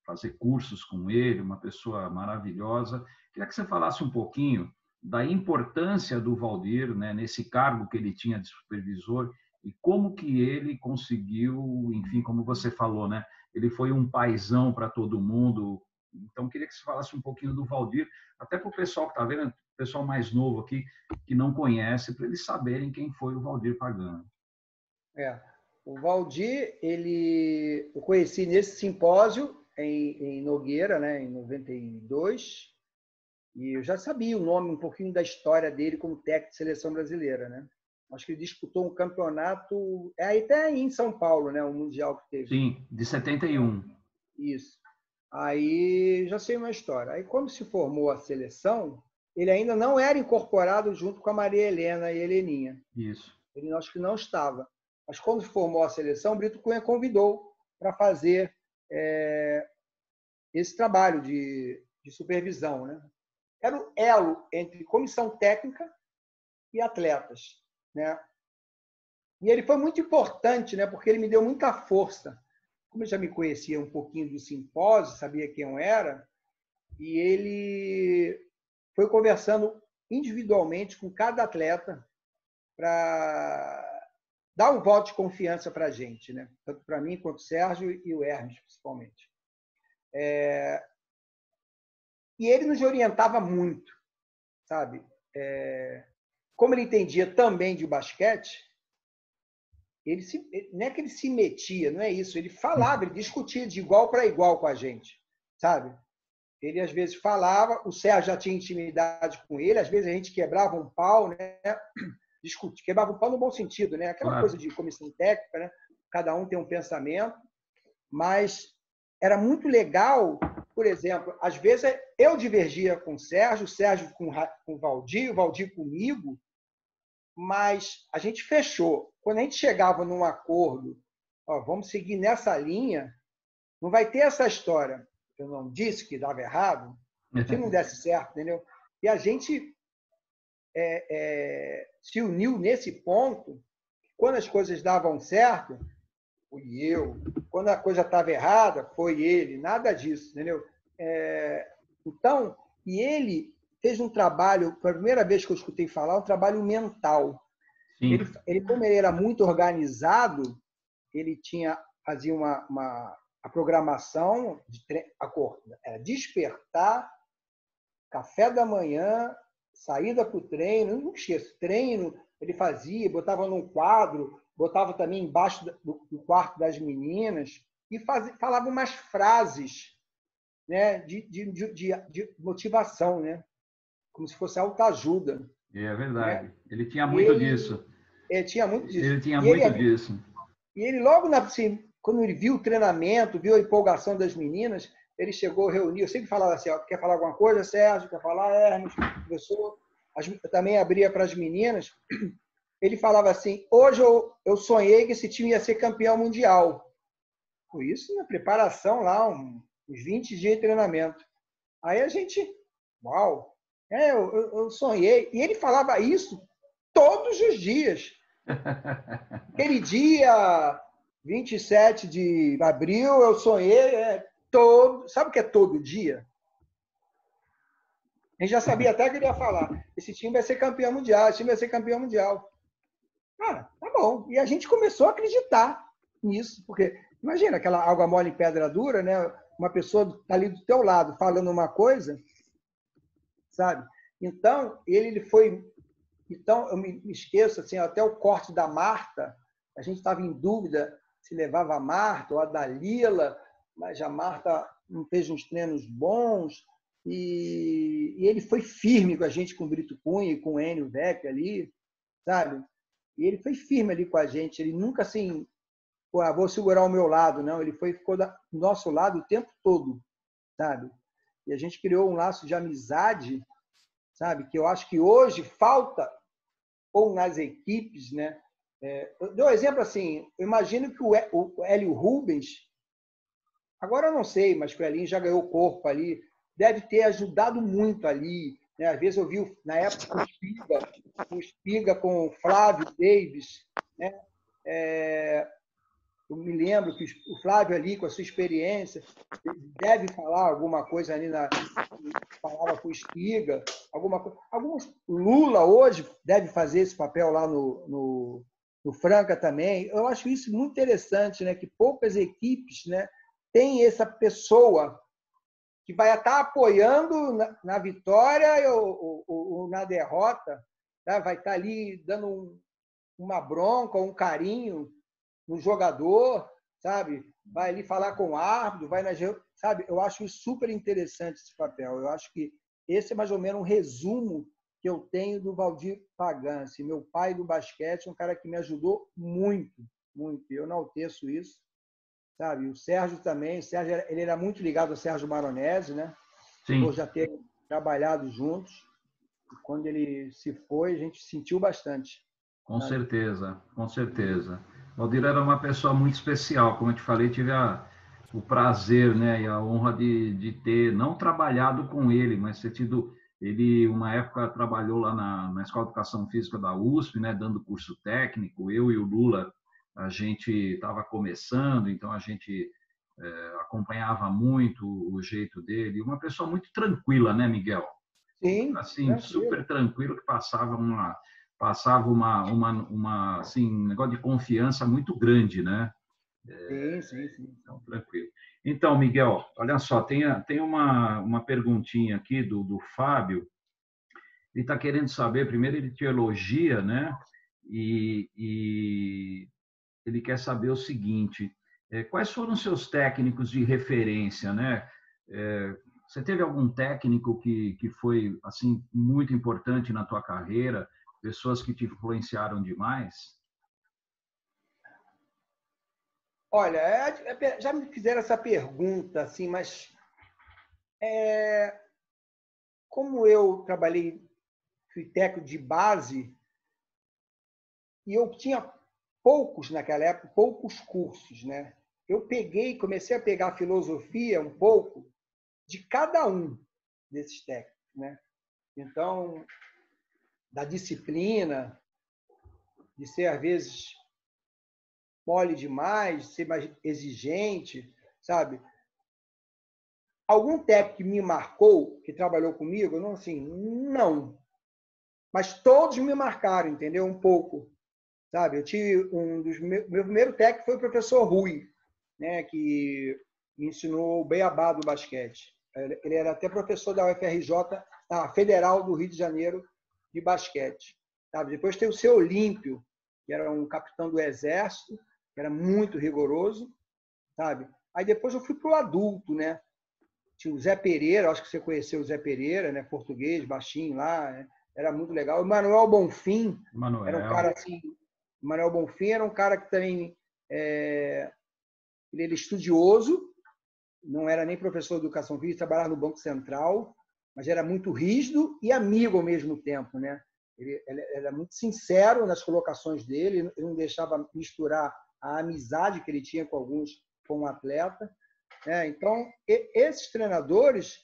fazer cursos com ele, uma pessoa maravilhosa. Queria que você falasse um pouquinho da importância do Valdir, né, nesse cargo que ele tinha de supervisor, e como que ele conseguiu, enfim, como você falou, né? Ele foi um paizão para todo mundo. Então, queria que você falasse um pouquinho do Valdir, até para o pessoal que está vendo, o pessoal mais novo aqui, que não conhece, para eles saberem quem foi o Valdir Pagano. O Valdir, eu conheci nesse simpósio em Nogueira, né, em 92, e eu já sabia o nome, um pouquinho da história dele como técnico de seleção brasileira, né? Acho que ele disputou um campeonato, até em São Paulo, né? Um mundial que teve. Sim, de 71. Isso. Aí já sei uma história. Aí quando se formou a seleção, ele ainda não era incorporado junto com a Maria Helena e a Heleninha. Isso. Ele acho que não estava. Mas quando se formou a seleção, o Brito Cunha convidou para fazer esse trabalho de supervisão, né? Era o elo entre comissão técnica e atletas, né? E ele foi muito importante, né? Porque ele me deu muita força. Como eu já me conhecia um pouquinho do simpósio, sabia quem eu era, e ele foi conversando individualmente com cada atleta para dar um voto de confiança para a gente, né? Tanto para mim quanto o Sérgio e o Hermes, principalmente. E ele nos orientava muito, sabe? como ele entendia também de basquete, não é que ele se metia, não é isso. Ele falava, ele discutia de igual para igual com a gente, sabe? Ele, às vezes, falava, o Sérgio já tinha intimidade com ele, às vezes a gente quebrava um pau, né? Discutia, quebrava um pau no bom sentido, né? Aquela coisa de comissão técnica, né? Cada um tem um pensamento, mas era muito legal, por exemplo, às vezes eu divergia com o Sérgio com o Valdir comigo, mas a gente fechou. Quando a gente chegava num acordo, ó, vamos seguir nessa linha, não vai ter essa história. Eu não disse que dava errado, se não desse certo, entendeu? E a gente se uniu nesse ponto. Quando as coisas davam certo, fui eu. Quando a coisa estava errada, foi ele. Nada disso, entendeu? Então, e ele fez um trabalho, foi a primeira vez que eu escutei falar, um trabalho mental. Ele, como ele era muito organizado, ele fazia a programação de despertar, café da manhã, saída para o treino, não esqueço, treino, ele fazia, botava num quadro, botava também embaixo do quarto das meninas e falava umas frases, né, de motivação, né? Como se fosse autoajuda. É verdade. Né? Ele tinha muito disso. Ele tinha muito disso. Ele tinha muito disso. E ele, logo assim, quando ele viu o treinamento, viu a empolgação das meninas, ele chegou, reuniu. Eu sempre falava assim: ó, quer falar alguma coisa, Sérgio? Quer falar, Hermes? Professor? Eu também abria para as meninas. Ele falava assim: hoje eu sonhei que esse time ia ser campeão mundial. Por isso, na preparação lá, uns 20 dias de treinamento. Aí a gente, uau, eu sonhei. E ele falava isso todos os dias. Aquele dia 27 de abril, eu sonhei sabe o que é todo dia? A gente já sabia até que ele ia falar. Esse time vai ser campeão mundial, esse time vai ser campeão mundial. Cara, tá bom. E a gente começou a acreditar nisso, porque imagina aquela água mole em pedra dura, né? Uma pessoa ali do teu lado falando uma coisa, sabe? Então, ele foi... Então, eu me esqueço, assim, até o corte da Marta, a gente estava em dúvida se levava a Marta ou a Dalila, mas a Marta não fez uns treinos bons, e ele foi firme com a gente, com o Brito Cunha e com o Enio Vec ali, sabe? E ele foi firme ali com a gente, ele nunca assim, vou segurar o meu lado, não, ele ficou do nosso lado o tempo todo, sabe? E a gente criou um laço de amizade, sabe? Que eu acho que hoje falta, ou nas equipes, né? Eu dou um exemplo assim, eu imagino que o Hélio Rubens, agora eu não sei, mas que o Elinho já ganhou corpo ali, deve ter ajudado muito ali, né? Às vezes eu vi, na época, o Espiga com o Flávio Davis, né? Eu me lembro que o Flávio ali, com a sua experiência, deve falar alguma coisa ali, falava com o Espiga, alguma coisa. Lula hoje deve fazer esse papel lá no Franca também. Eu acho isso muito interessante, né? Que poucas equipes, né, têm essa pessoa que vai estar apoiando na vitória ou na derrota, tá? Vai estar ali dando uma bronca, um carinho no jogador, sabe? Vai ali falar com o árbitro, sabe? Eu acho isso super interessante, esse papel. Eu acho que esse é mais ou menos um resumo que eu tenho do Valdir Pagan. Assim, meu pai do basquete, um cara que me ajudou muito, muito. Eu enalteço isso, sabe? O Sérgio também. O Sérgio, ele era muito ligado ao Sérgio Maronese, né? Sim. Por já ter trabalhado juntos. E quando ele se foi, a gente sentiu bastante. Com certeza, com certeza. Valdir era uma pessoa muito especial, como eu te falei, tive o prazer, né, e a honra de ter, não trabalhado com ele, mas ter tido, ele, uma época, trabalhou lá na Escola de Educação Física da USP, né, dando curso técnico, eu e o Lula, a gente estava começando, então a gente acompanhava muito o jeito dele, uma pessoa muito tranquila, né, Miguel? Sim, assim, tranquilo. super tranquilo, que passava assim, um negócio de confiança muito grande, né? Sim. Então, tranquilo. Então, Miguel, olha só, tem uma perguntinha aqui do Fábio. Ele está querendo saber, primeiro ele te elogia, né? E ele quer saber o seguinte, quais foram os seus técnicos de referência, né? Você teve algum técnico que foi assim muito importante na tua carreira, pessoas que te influenciaram demais? Olha, já me fizeram essa pergunta, assim, mas como eu trabalhei, fui técnico de base, e eu tinha poucos naquela época, poucos cursos, né? Eu comecei a pegar filosofia um pouco de cada um desses técnicos, né? Então, da disciplina, de ser às vezes mole demais, ser mais exigente, sabe? Algum técnico que me marcou, que trabalhou comigo, não assim, não. Mas todos me marcaram, entendeu? Um pouco, sabe? Eu tive meu primeiro técnico foi o professor Rui, né, que me ensinou o beabá do basquete. Ele era até professor da UFRJ, da Federal do Rio de Janeiro, de basquete. Sabe? Depois tem o seu Olímpio, que era um capitão do Exército, que era muito rigoroso, sabe? Aí depois eu fui para o adulto, né? Tinha o Zé Pereira, acho que você conheceu o Zé Pereira, né? Português, baixinho lá, né? Era muito legal. O Manuel Bonfim era um cara assim. O Manuel Bonfim era um cara que também ele era estudioso, não era nem professor de educação física, trabalhava no Banco Central, mas era muito rígido e amigo ao mesmo tempo, né? Ele era muito sincero nas colocações dele, ele não deixava misturar a amizade que ele tinha com alguns, com um atleta. Então, esses treinadores,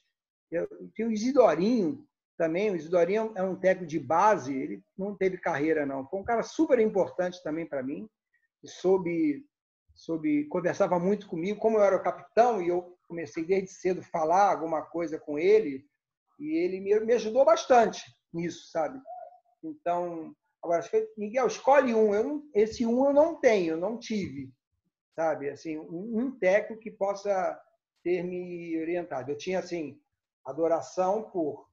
tem o Isidorinho também, o Isidorinho é um técnico de base, ele não teve carreira, não. Foi um cara super importante também para mim, conversava muito comigo, como eu era o capitão, e eu comecei desde cedo a falar alguma coisa com ele, e ele me ajudou bastante nisso, sabe? Então, agora, Miguel, escolhe um. Esse um eu não tenho, eu não tive, sabe? Assim, um técnico que possa ter me orientado. Eu tinha, assim, adoração por...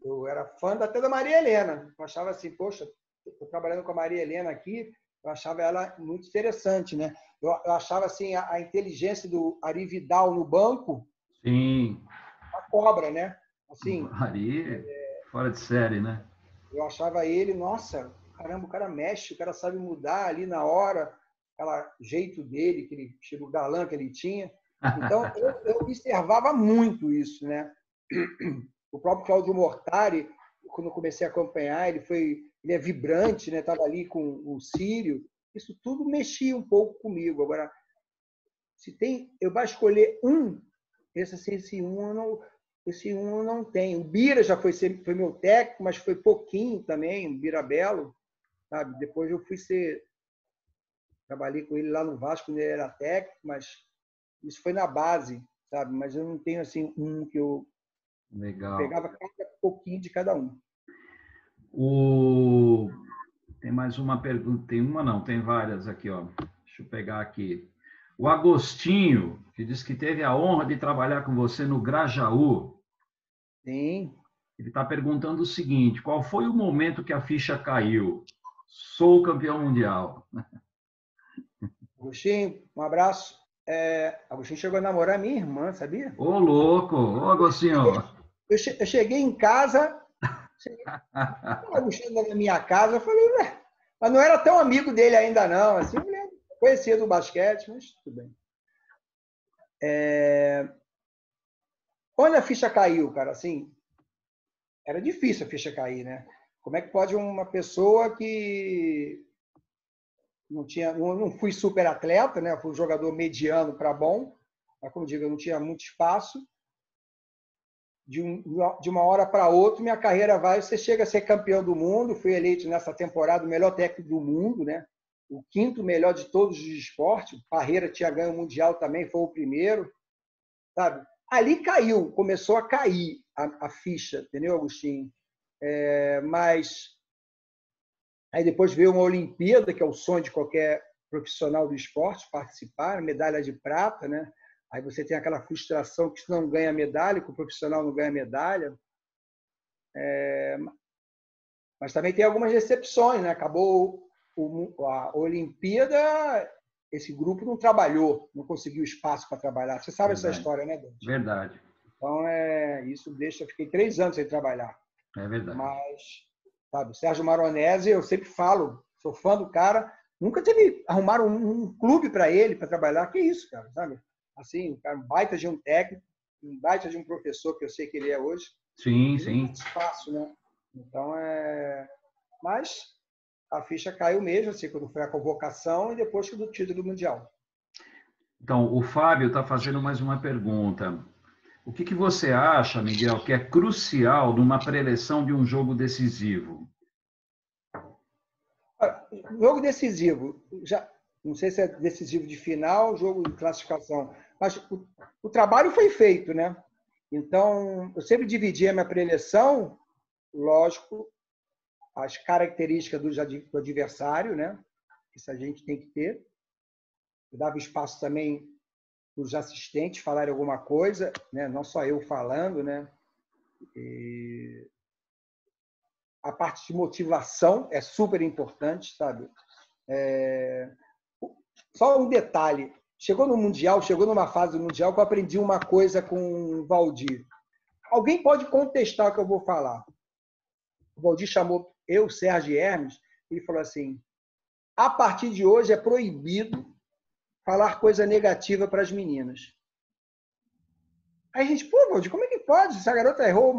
Eu era fã até da Maria Helena. Eu achava assim, poxa, estou trabalhando com a Maria Helena aqui, eu achava ela muito interessante, né? Eu achava, assim, a inteligência do Ari Vidal no banco, Sim. a cobra, né? Assim, Ari, fora de série, né? eu achava ele, nossa, caramba, o cara mexe, o cara sabe mudar ali na hora, aquele jeito dele, aquele estilo galã que ele tinha. Então, eu observava muito isso, né? O próprio Cláudio Mortari, quando eu comecei a acompanhar, ele é vibrante, né? Estava ali com o Círio. Isso tudo mexia um pouco comigo. Agora, eu vou escolher um, esse um eu não tenho. O Bira já foi meu técnico, mas foi pouquinho também, o Bira Belo, sabe? Depois eu trabalhei com ele lá no Vasco, quando ele era técnico, mas isso foi na base, sabe? Mas eu não tenho assim um que eu pegava cada pouquinho de cada um. Tem mais uma pergunta, tem uma não, tem várias aqui, ó. Deixa eu pegar aqui. O Agostinho, que diz que teve a honra de trabalhar com você no Grajaú. Sim. Ele está perguntando o seguinte: qual foi o momento que a ficha caiu? Sou campeão mundial. Agostinho, um abraço. Agostinho chegou a namorar minha irmã, sabia? Ô, louco! Ô, Agostinho! Eu cheguei em casa, o Agostinho na minha casa, eu falei, mas não era tão amigo dele ainda não, assim, eu conhecia do basquete, mas tudo bem. Quando a ficha caiu, cara, assim, era difícil a ficha cair, né? Como é que pode uma pessoa que não fui super atleta, né? Fui um jogador mediano para bom, mas como digo, eu não tinha muito espaço. De uma hora para outra, minha carreira você chega a ser campeão do mundo, fui eleito nessa temporada o melhor técnico do mundo, né? O quinto melhor de todos os esportes. Parreira tinha ganho o Mundial também, foi o primeiro, sabe? Ali caiu, começou a cair a ficha, entendeu, Agostinho? Mas aí depois veio uma Olimpíada, que é o sonho de qualquer profissional do esporte, participar, medalha de prata, né? Aí você tem aquela frustração que se não ganha medalha, que o profissional não ganha medalha. Mas também tem algumas decepções, né? Acabou a Olimpíada, esse grupo não trabalhou, não conseguiu espaço para trabalhar. Você sabe essa história, né, Dante? Verdade. Então, isso deixa... Fiquei 3 anos sem trabalhar. É verdade. Mas, sabe, o Sérgio Maronese, eu sempre falo, sou fã do cara, nunca arrumaram um clube para ele, para trabalhar. Que isso, cara, sabe? Assim, um cara, um baita de um técnico, um baita de um professor, que eu sei que ele é hoje. Sim, sim. Espaço, né? Então, mas a ficha caiu mesmo, assim, quando foi a convocação e depois do título mundial. Então, o Fábio está fazendo mais uma pergunta. O que você acha, Miguel, que é crucial numa preleção de um jogo decisivo? Jogo decisivo, já não sei se é decisivo de final, jogo de classificação, mas o trabalho foi feito, né? Então, eu sempre dividi a minha preleção, lógico, as características do adversário, né? Isso a gente tem que ter. Eu dava espaço também para os assistentes falarem alguma coisa, né? Não só eu falando, né? E a parte de motivação é super importante, sabe? Só um detalhe. Chegou no Mundial, chegou numa fase do Mundial que eu aprendi uma coisa com o Valdir. Alguém pode contestar o que eu vou falar. O Valdir chamou eu, Sérgio e Hermes, e falou assim, a partir de hoje é proibido falar coisa negativa para as meninas. Aí a gente, pô, Valdir, como é que pode? Se a garota errou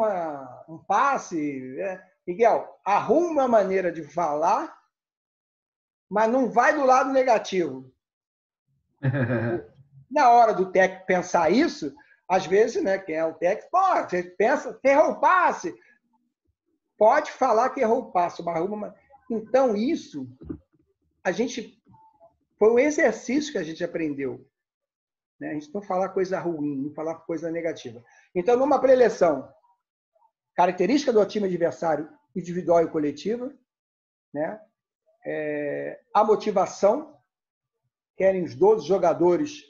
um passe... Miguel, arruma uma maneira de falar, mas não vai do lado negativo. Na hora do técnico pensar isso, às vezes, né, quem é o técnico, pô, você pensa, errou o passe. Pode falar que errou o passe, mas arruma. Então, isso, foi um exercício que a gente aprendeu. Né? A gente não falar coisa ruim, não falar coisa negativa. Então, numa preleção, característica do time adversário, individual e coletiva, né? A motivação, querem os 12 jogadores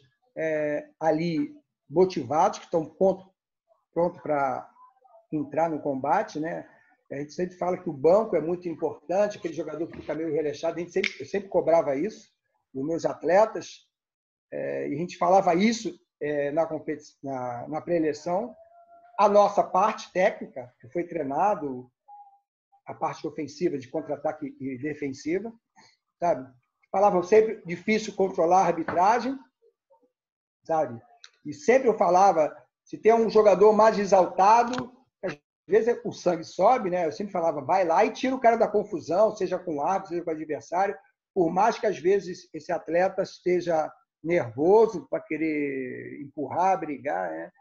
ali motivados, que estão prontos para entrar no combate, né? A gente sempre fala que o banco é muito importante, aquele jogador que fica meio relaxado, eu sempre cobrava isso dos meus atletas, e a gente falava isso na pré-eleição. A nossa parte técnica, que foi treinado, a parte ofensiva, de contra-ataque e defensiva, sabe? Falavam sempre difícil controlar a arbitragem, sabe? E sempre eu falava, se tem um jogador mais exaltado, às vezes o sangue sobe, né? Eu sempre falava, vai lá e tira o cara da confusão, seja com o árbitro, seja com o adversário, por mais que às vezes esse atleta esteja nervoso para querer empurrar, brigar, né?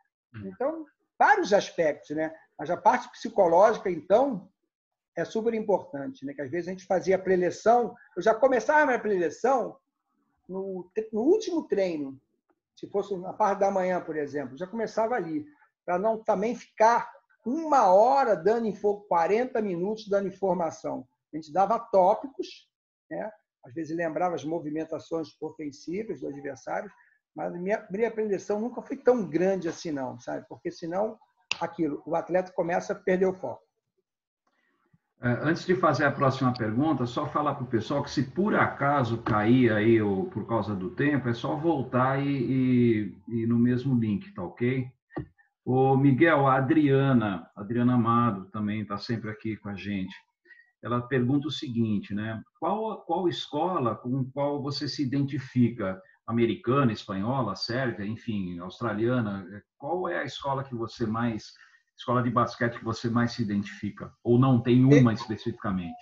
Então, vários aspectos, né? Mas a parte psicológica, então, é super importante, né? Que às vezes a gente fazia a preleção, eu já começava a minha preleção no último treino, se fosse na parte da manhã, por exemplo, já começava ali, para não também ficar 1 hora dando 40 minutos dando informação. A gente dava tópicos, né? Às vezes lembrava as movimentações ofensivas do adversário, mas a minha preleção nunca foi tão grande assim, não, sabe? Porque senão, o atleta começa a perder o foco. Antes de fazer a próxima pergunta, só falar para o pessoal que se por acaso cair aí ou por causa do tempo, é só voltar e no mesmo link, tá ok? O Miguel, a Adriana Amado também está sempre aqui com a gente. Ela pergunta o seguinte, né? Qual escola com qual você se identifica? Americana, espanhola, sérvia, enfim, australiana? Qual é a escola que você mais... escola de basquete que você mais se identifica? Ou não tem uma especificamente?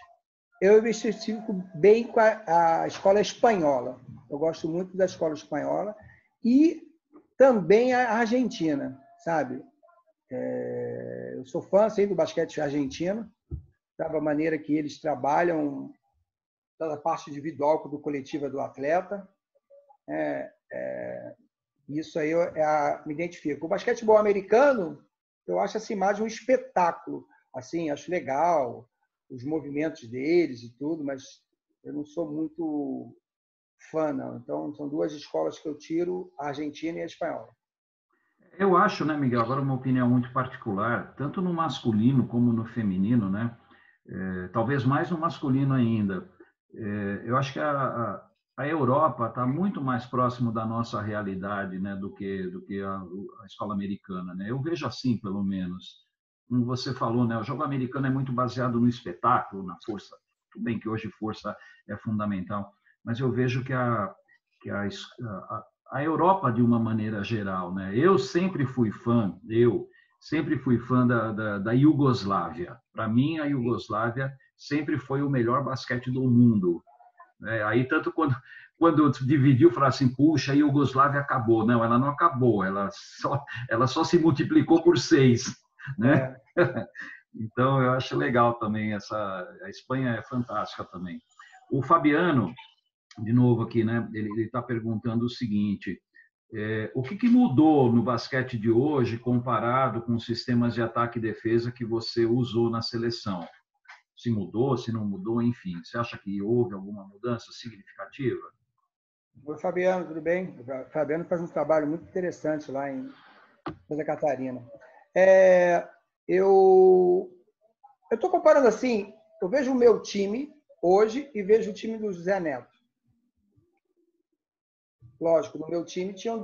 Eu me identifico bem com a escola espanhola. Eu gosto muito da escola espanhola e também a argentina, sabe? Eu sou fã assim, do basquete argentino, da maneira que eles trabalham, toda a parte individual do coletivo do atleta. Isso aí me identifico. O basquetebol americano, eu acho assim, mais um espetáculo. Assim, acho legal os movimentos deles e tudo, mas eu não sou muito fã, não. Então, são 2 escolas que eu tiro, a argentina e a espanhola. Eu acho, né, Miguel, agora uma opinião muito particular, tanto no masculino como no feminino, né? Talvez mais no masculino ainda. Eu acho que a Europa está muito mais próximo da nossa realidade, né, do que a escola americana, né? Eu vejo assim, pelo menos. Como você falou, né, o jogo americano é muito baseado no espetáculo, na força. Tudo bem que hoje força é fundamental, mas eu vejo que a Europa, de uma maneira geral, né? Eu sempre fui fã da Iugoslávia. Para mim, a Iugoslávia sempre foi o melhor basquete do mundo. Aí, tanto quando dividiu, falaram assim, puxa, a Iugoslávia acabou. Não, ela não acabou, ela só se multiplicou por 6, né? É, Então, eu acho legal também a Espanha é fantástica também. O Fabiano, de novo aqui, né? Ele está perguntando o seguinte: o que mudou no basquete de hoje comparado com os sistemas de ataque e defesa que você usou na seleção? Se mudou, se não mudou, enfim. Você acha que houve alguma mudança significativa? Oi, Fabiano, tudo bem? O Fabiano faz um trabalho muito interessante lá em Santa Catarina. É, eu estou comparando assim, eu vejo o meu time hoje e vejo o time do José Neto. Lógico, no meu time tinham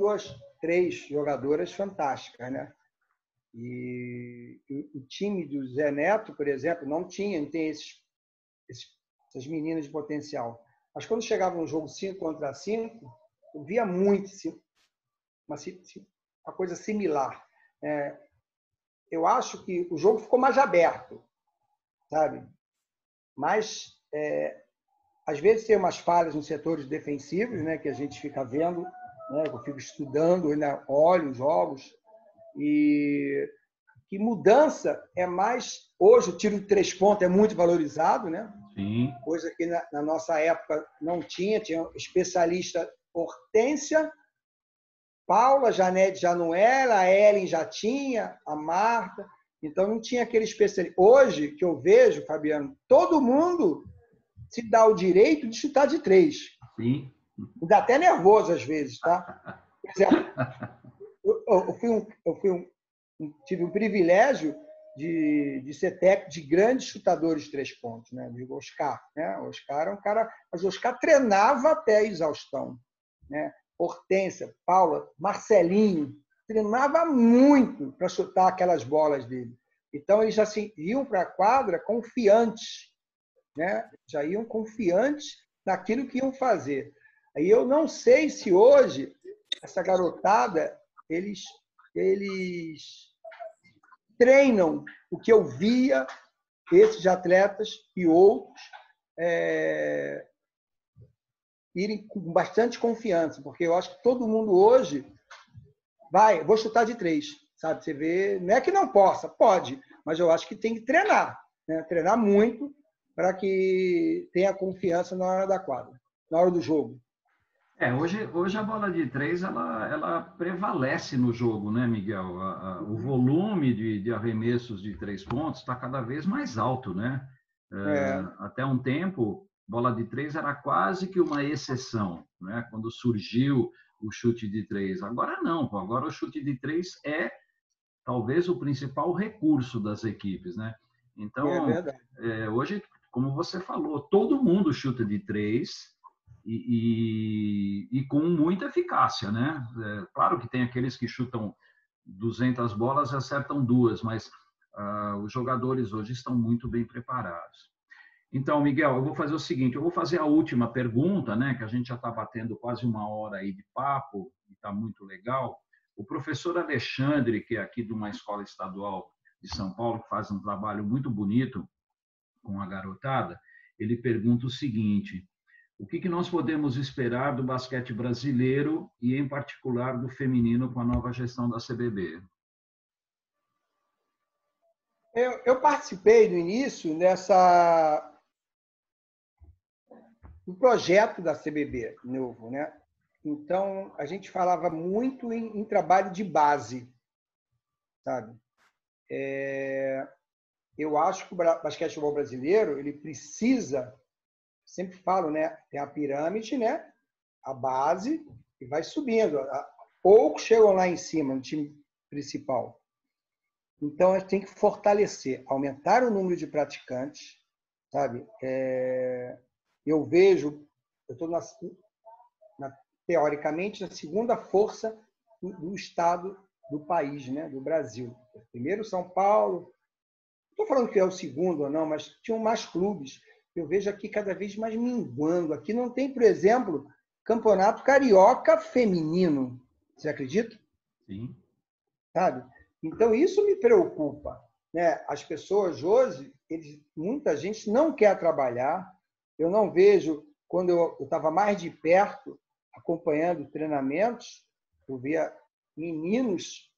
3 jogadoras fantásticas, né? E o time do Zé Neto, por exemplo, não tem essas meninas de potencial. Mas quando chegava um jogo 5 contra 5, eu via muito uma coisa similar. Eu acho que o jogo ficou mais aberto, sabe? Mas, às vezes, tem umas falhas nos setores defensivos, né, que a gente fica vendo, né, eu fico estudando, ainda olho os jogos, e que mudança é mais... Hoje, o tiro de 3 pontos é muito valorizado, né? Sim. Coisa que na nossa época não tinha. Tinha especialista Hortência, Paula, Janete já não era, a Ellen já tinha, a Marta. Então, não tinha aquele especialista. Hoje, que eu vejo, Fabiano, todo mundo se dá o direito de chutar de 3. Sim. Me dá até nervoso às vezes, tá? Por exemplo, tive o privilégio de ser técnico de grandes chutadores de 3 pontos, né? De Oscar, né? O Oscar é um cara, mas o Oscar treinava até a exaustão, né? Hortência, Paula, Marcelinho, treinava muito para chutar aquelas bolas dele. Então eles já iam para a quadra confiantes, né? Já iam confiantes naquilo que iam fazer. Aí eu não sei se hoje essa garotada eles treinam o que eu via esses atletas e outros irem com bastante confiança, porque eu acho que todo mundo hoje vou chutar de 3, sabe? Você vê, não é que não possa, pode, mas eu acho que tem que treinar, né? Treinar muito para que tenha confiança na hora da quadra, na hora do jogo. Hoje a bola de 3 ela prevalece no jogo, né, Miguel? O volume de arremessos de 3 pontos está cada vez mais alto, né? Até um tempo, bola de 3 era quase que uma exceção, né? Quando surgiu o chute de 3. Agora não, agora o chute de 3 é talvez o principal recurso das equipes, né? É Então, verdade. hoje, como você falou, todo mundo chuta de 3 e com muita eficácia, né? Claro que tem aqueles que chutam 200 bolas e acertam 2, mas os jogadores hoje estão muito bem preparados. Então, Miguel, eu vou fazer o seguinte, eu vou fazer a última pergunta, né? Que a gente já está batendo quase 1 hora aí de papo, e está muito legal. O professor Alexandre, que é aqui de uma escola estadual de São Paulo, que faz um trabalho muito bonito com a garotada, ele pergunta o seguinte: o que nós podemos esperar do basquete brasileiro e, em particular, do feminino com a nova gestão da CBB? Eu participei no início do projeto da CBB novo, né? Então, a gente falava muito em trabalho de base, sabe? Eu acho que o basquetebol brasileiro ele precisa, sempre falo, né? Tem a pirâmide, né? A base e vai subindo. Poucos chegam lá em cima, no time principal. Então, a gente tem que fortalecer, aumentar o número de praticantes, sabe? Eu vejo, eu estou teoricamente na segunda força do estado do país, né? Do Brasil. Primeiro São Paulo, não estou falando que é o segundo ou não, mas tinham mais clubes. Eu vejo aqui cada vez mais minguando. Aqui não tem, por exemplo, campeonato carioca feminino. Você acredita? Sim. Sabe? Então, isso me preocupa, né? As pessoas hoje, muita gente não quer trabalhar. Eu não vejo, quando eu estava mais de perto, acompanhando treinamentos, eu via meninos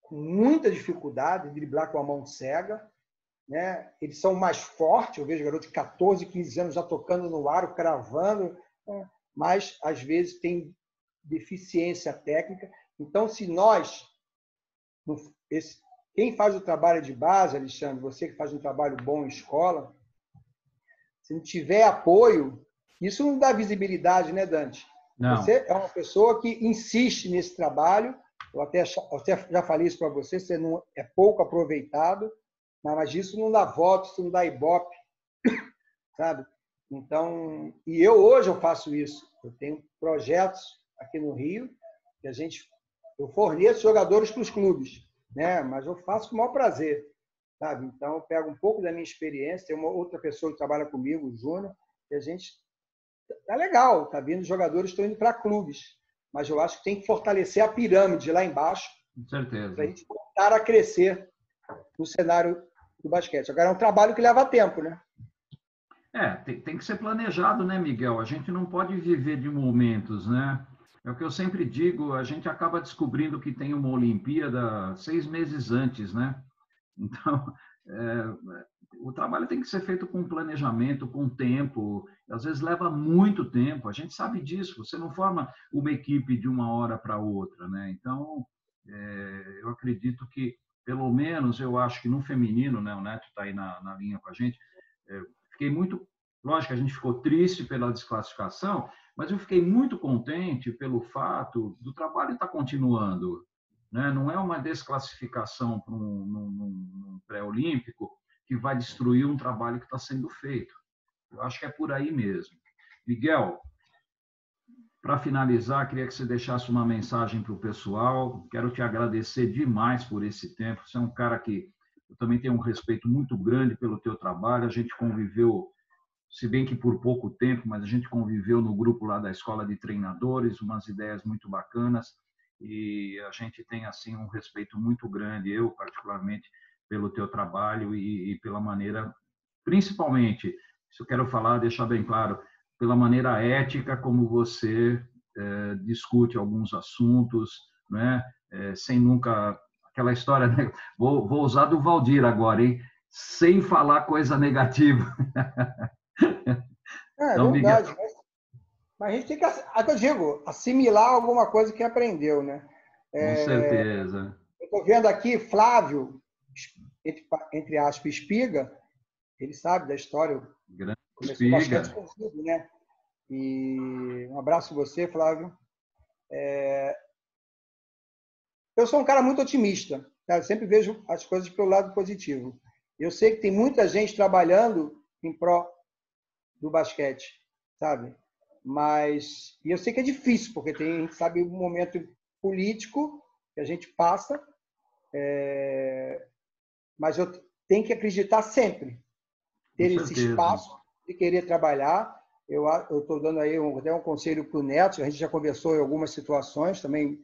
com muita dificuldade de driblar com a mão cega, né? Eles são mais fortes, eu vejo garoto de 14, 15 anos já tocando no aro, cravando, né? Mas, às vezes, tem deficiência técnica. Então, se nós... Quem faz o trabalho de base, Alexandre, você que faz um trabalho bom em escola, se não tiver apoio, isso não dá visibilidade, né, Dante? Não. Você é uma pessoa que insiste nesse trabalho, eu até já falei isso para você, você não é pouco aproveitado, mas isso não dá voto, isso não dá ibope, sabe? Então, e hoje eu faço isso. Eu tenho projetos aqui no Rio que eu forneço jogadores para os clubes, né? Mas eu faço com o maior prazer, sabe? Então, eu pego um pouco da minha experiência, tem uma outra pessoa que trabalha comigo, o Júnior, e a gente... Tá legal, tá vindo jogadores, estão indo para clubes, mas eu acho que tem que fortalecer a pirâmide lá embaixo, Com certeza. para a gente voltar a crescer no cenário do basquete. Agora, é um trabalho que leva tempo, né? Tem que ser planejado, né, Miguel? A gente não pode viver de momentos, né? É o que eu sempre digo, a gente acaba descobrindo que tem uma Olimpíada 6 meses antes, né? Então, o trabalho tem que ser feito com planejamento, com tempo, às vezes leva muito tempo, a gente sabe disso, você não forma uma equipe de uma hora para outra, né? Então, eu acredito que, pelo menos, eu acho que no feminino, né, o Neto está aí na linha com a gente, fiquei muito, lógico, a gente ficou triste pela desclassificação, mas eu fiquei muito contente pelo fato do trabalho estar continuando, né? Não é uma desclassificação para um pré-olímpico que vai destruir um trabalho que está sendo feito. Eu acho que é por aí mesmo. Miguel, para finalizar, queria que você deixasse uma mensagem para o pessoal. Quero te agradecer demais por esse tempo. Você é um cara que eu também tenho um respeito muito grande pelo teu trabalho. A gente conviveu, se bem que por pouco tempo, mas a gente conviveu no grupo lá da Escola de Treinadores, umas ideias muito bacanas, e a gente tem assim um respeito muito grande, eu particularmente, pelo teu trabalho e pela maneira, principalmente, isso eu quero falar, deixar bem claro, pela maneira ética como você discute alguns assuntos, né? Sem nunca... Aquela história, né? Vou usar do Valdir agora, hein? Sem falar coisa negativa. É Então, Miguel, verdade, mas a gente tem que, eu digo, assimilar alguma coisa que aprendeu, né? com certeza. Eu estou vendo aqui Flávio, entre aspas, Espiga, ele sabe da história, Grande começou basquete espiga. comigo, né? E um abraço para você, Flávio. Eu sou um cara muito otimista, tá? Eu sempre vejo as coisas pelo lado positivo. Eu sei que tem muita gente trabalhando em pró do basquete, sabe? E eu sei que é difícil, porque a gente sabe o momento político que a gente passa, mas eu tenho que acreditar sempre, Com ter esse certeza. espaço de querer trabalhar. Eu estou dando aí até um conselho para o Neto, a gente já conversou em algumas situações, também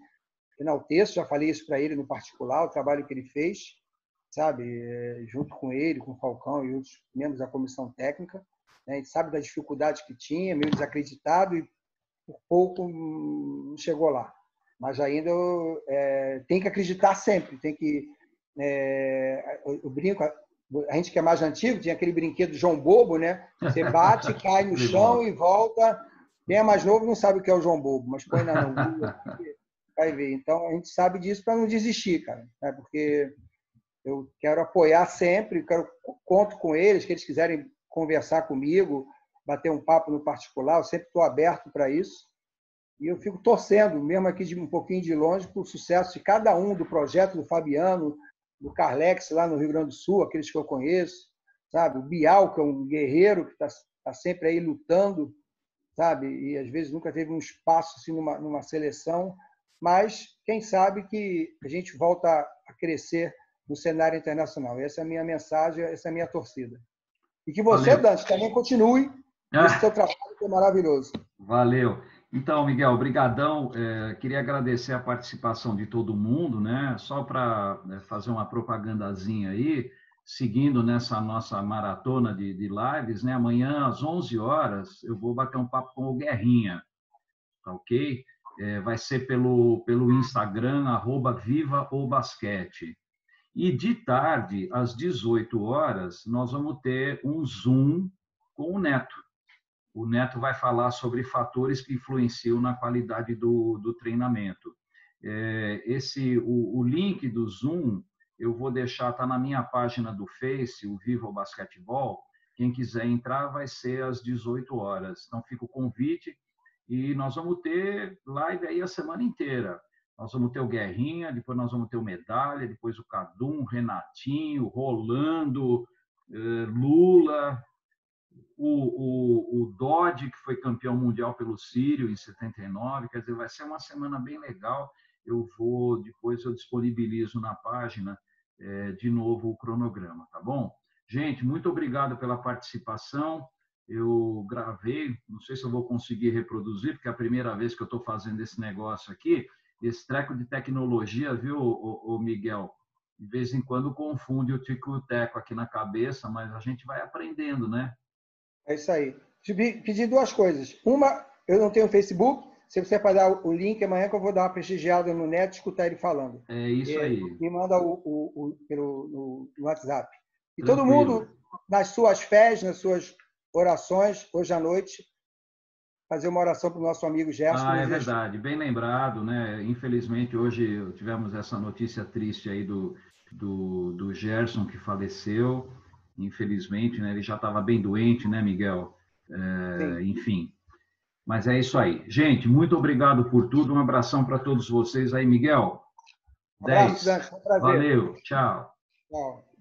enalteço, já falei isso para ele no particular, o trabalho que ele fez, sabe, junto com ele, com o Falcão e outros membros da comissão técnica, né? A gente sabe da dificuldade que tinha, meio desacreditado, e por pouco não chegou lá. Mas ainda tem que acreditar sempre, tem que... eu brinco, a gente que é mais antigo, tinha aquele brinquedo João Bobo, né? Você bate, cai no chão e volta. Quem é mais novo não sabe o que é o João Bobo, mas põe na Google, vai ver. Então, a gente sabe disso para não desistir, cara, né? Porque eu quero apoiar sempre, conto com eles, que eles quiserem conversar comigo, bater um papo no particular, eu sempre estou aberto para isso. E eu fico torcendo, mesmo aqui de um pouquinho de longe, para o sucesso de cada um, do projeto do Fabiano, do Carlex, lá no Rio Grande do Sul, aqueles que eu conheço, sabe? O Bial, que é um guerreiro que está sempre aí lutando, sabe? E às vezes nunca teve um espaço assim, numa seleção, mas quem sabe que a gente volta a crescer no cenário internacional. Essa é a minha mensagem, essa é a minha torcida. E que você, Valeu. Dante, também continue esse seu trabalho que é maravilhoso. Valeu. Então, Miguel, brigadão. Queria agradecer a participação de todo mundo, né? Só para fazer uma propagandazinha aí, seguindo nessa nossa maratona de lives, né? Amanhã, às 11 horas, eu vou bater um papo com o Guerrinha, tá ok? Vai ser pelo Instagram, @vivaobasquete. E de tarde, às 18 horas, nós vamos ter um Zoom com o Neto. O Neto vai falar sobre fatores que influenciam na qualidade do treinamento. O link do Zoom, eu vou deixar, está na minha página do Face, o Viva o Basquetebol. Quem quiser entrar, vai ser às 18 horas. Então, fica o convite. E nós vamos ter live aí a semana inteira. Nós vamos ter o Guerrinha, depois nós vamos ter o Medalha, depois o Cadum, Renatinho, Rolando, Lula, o Dodge, que foi campeão mundial pelo Sírio em 79. Quer dizer, vai ser uma semana bem legal. Depois eu disponibilizo na página de novo o cronograma, tá bom? Gente, muito obrigado pela participação. Eu gravei, não sei se eu vou conseguir reproduzir, porque é a primeira vez que eu estou fazendo esse negócio aqui. Esse treco de tecnologia, viu, o Miguel? De vez em quando confunde o tico e o teco aqui na cabeça, mas a gente vai aprendendo, né? É isso aí. Pedir duas coisas. Uma, eu não tenho Facebook. Se você pode dar o link amanhã, que eu vou dar uma prestigiada no Neto e escutar ele falando. É isso aí. Me manda no WhatsApp. E Tranquilo. Todo mundo, nas suas fés, nas suas orações, hoje à noite, fazer uma oração para o nosso amigo Gerson. É verdade, bem lembrado, né? Infelizmente, hoje tivemos essa notícia triste aí do Gerson, que faleceu. Infelizmente, né? Ele já estava bem doente, né, Miguel? Enfim. Mas é isso aí. Gente, muito obrigado por tudo. Um abração para todos vocês aí, Miguel. Um abraço, Dante. Foi um prazer. Valeu. Tchau. Tchau.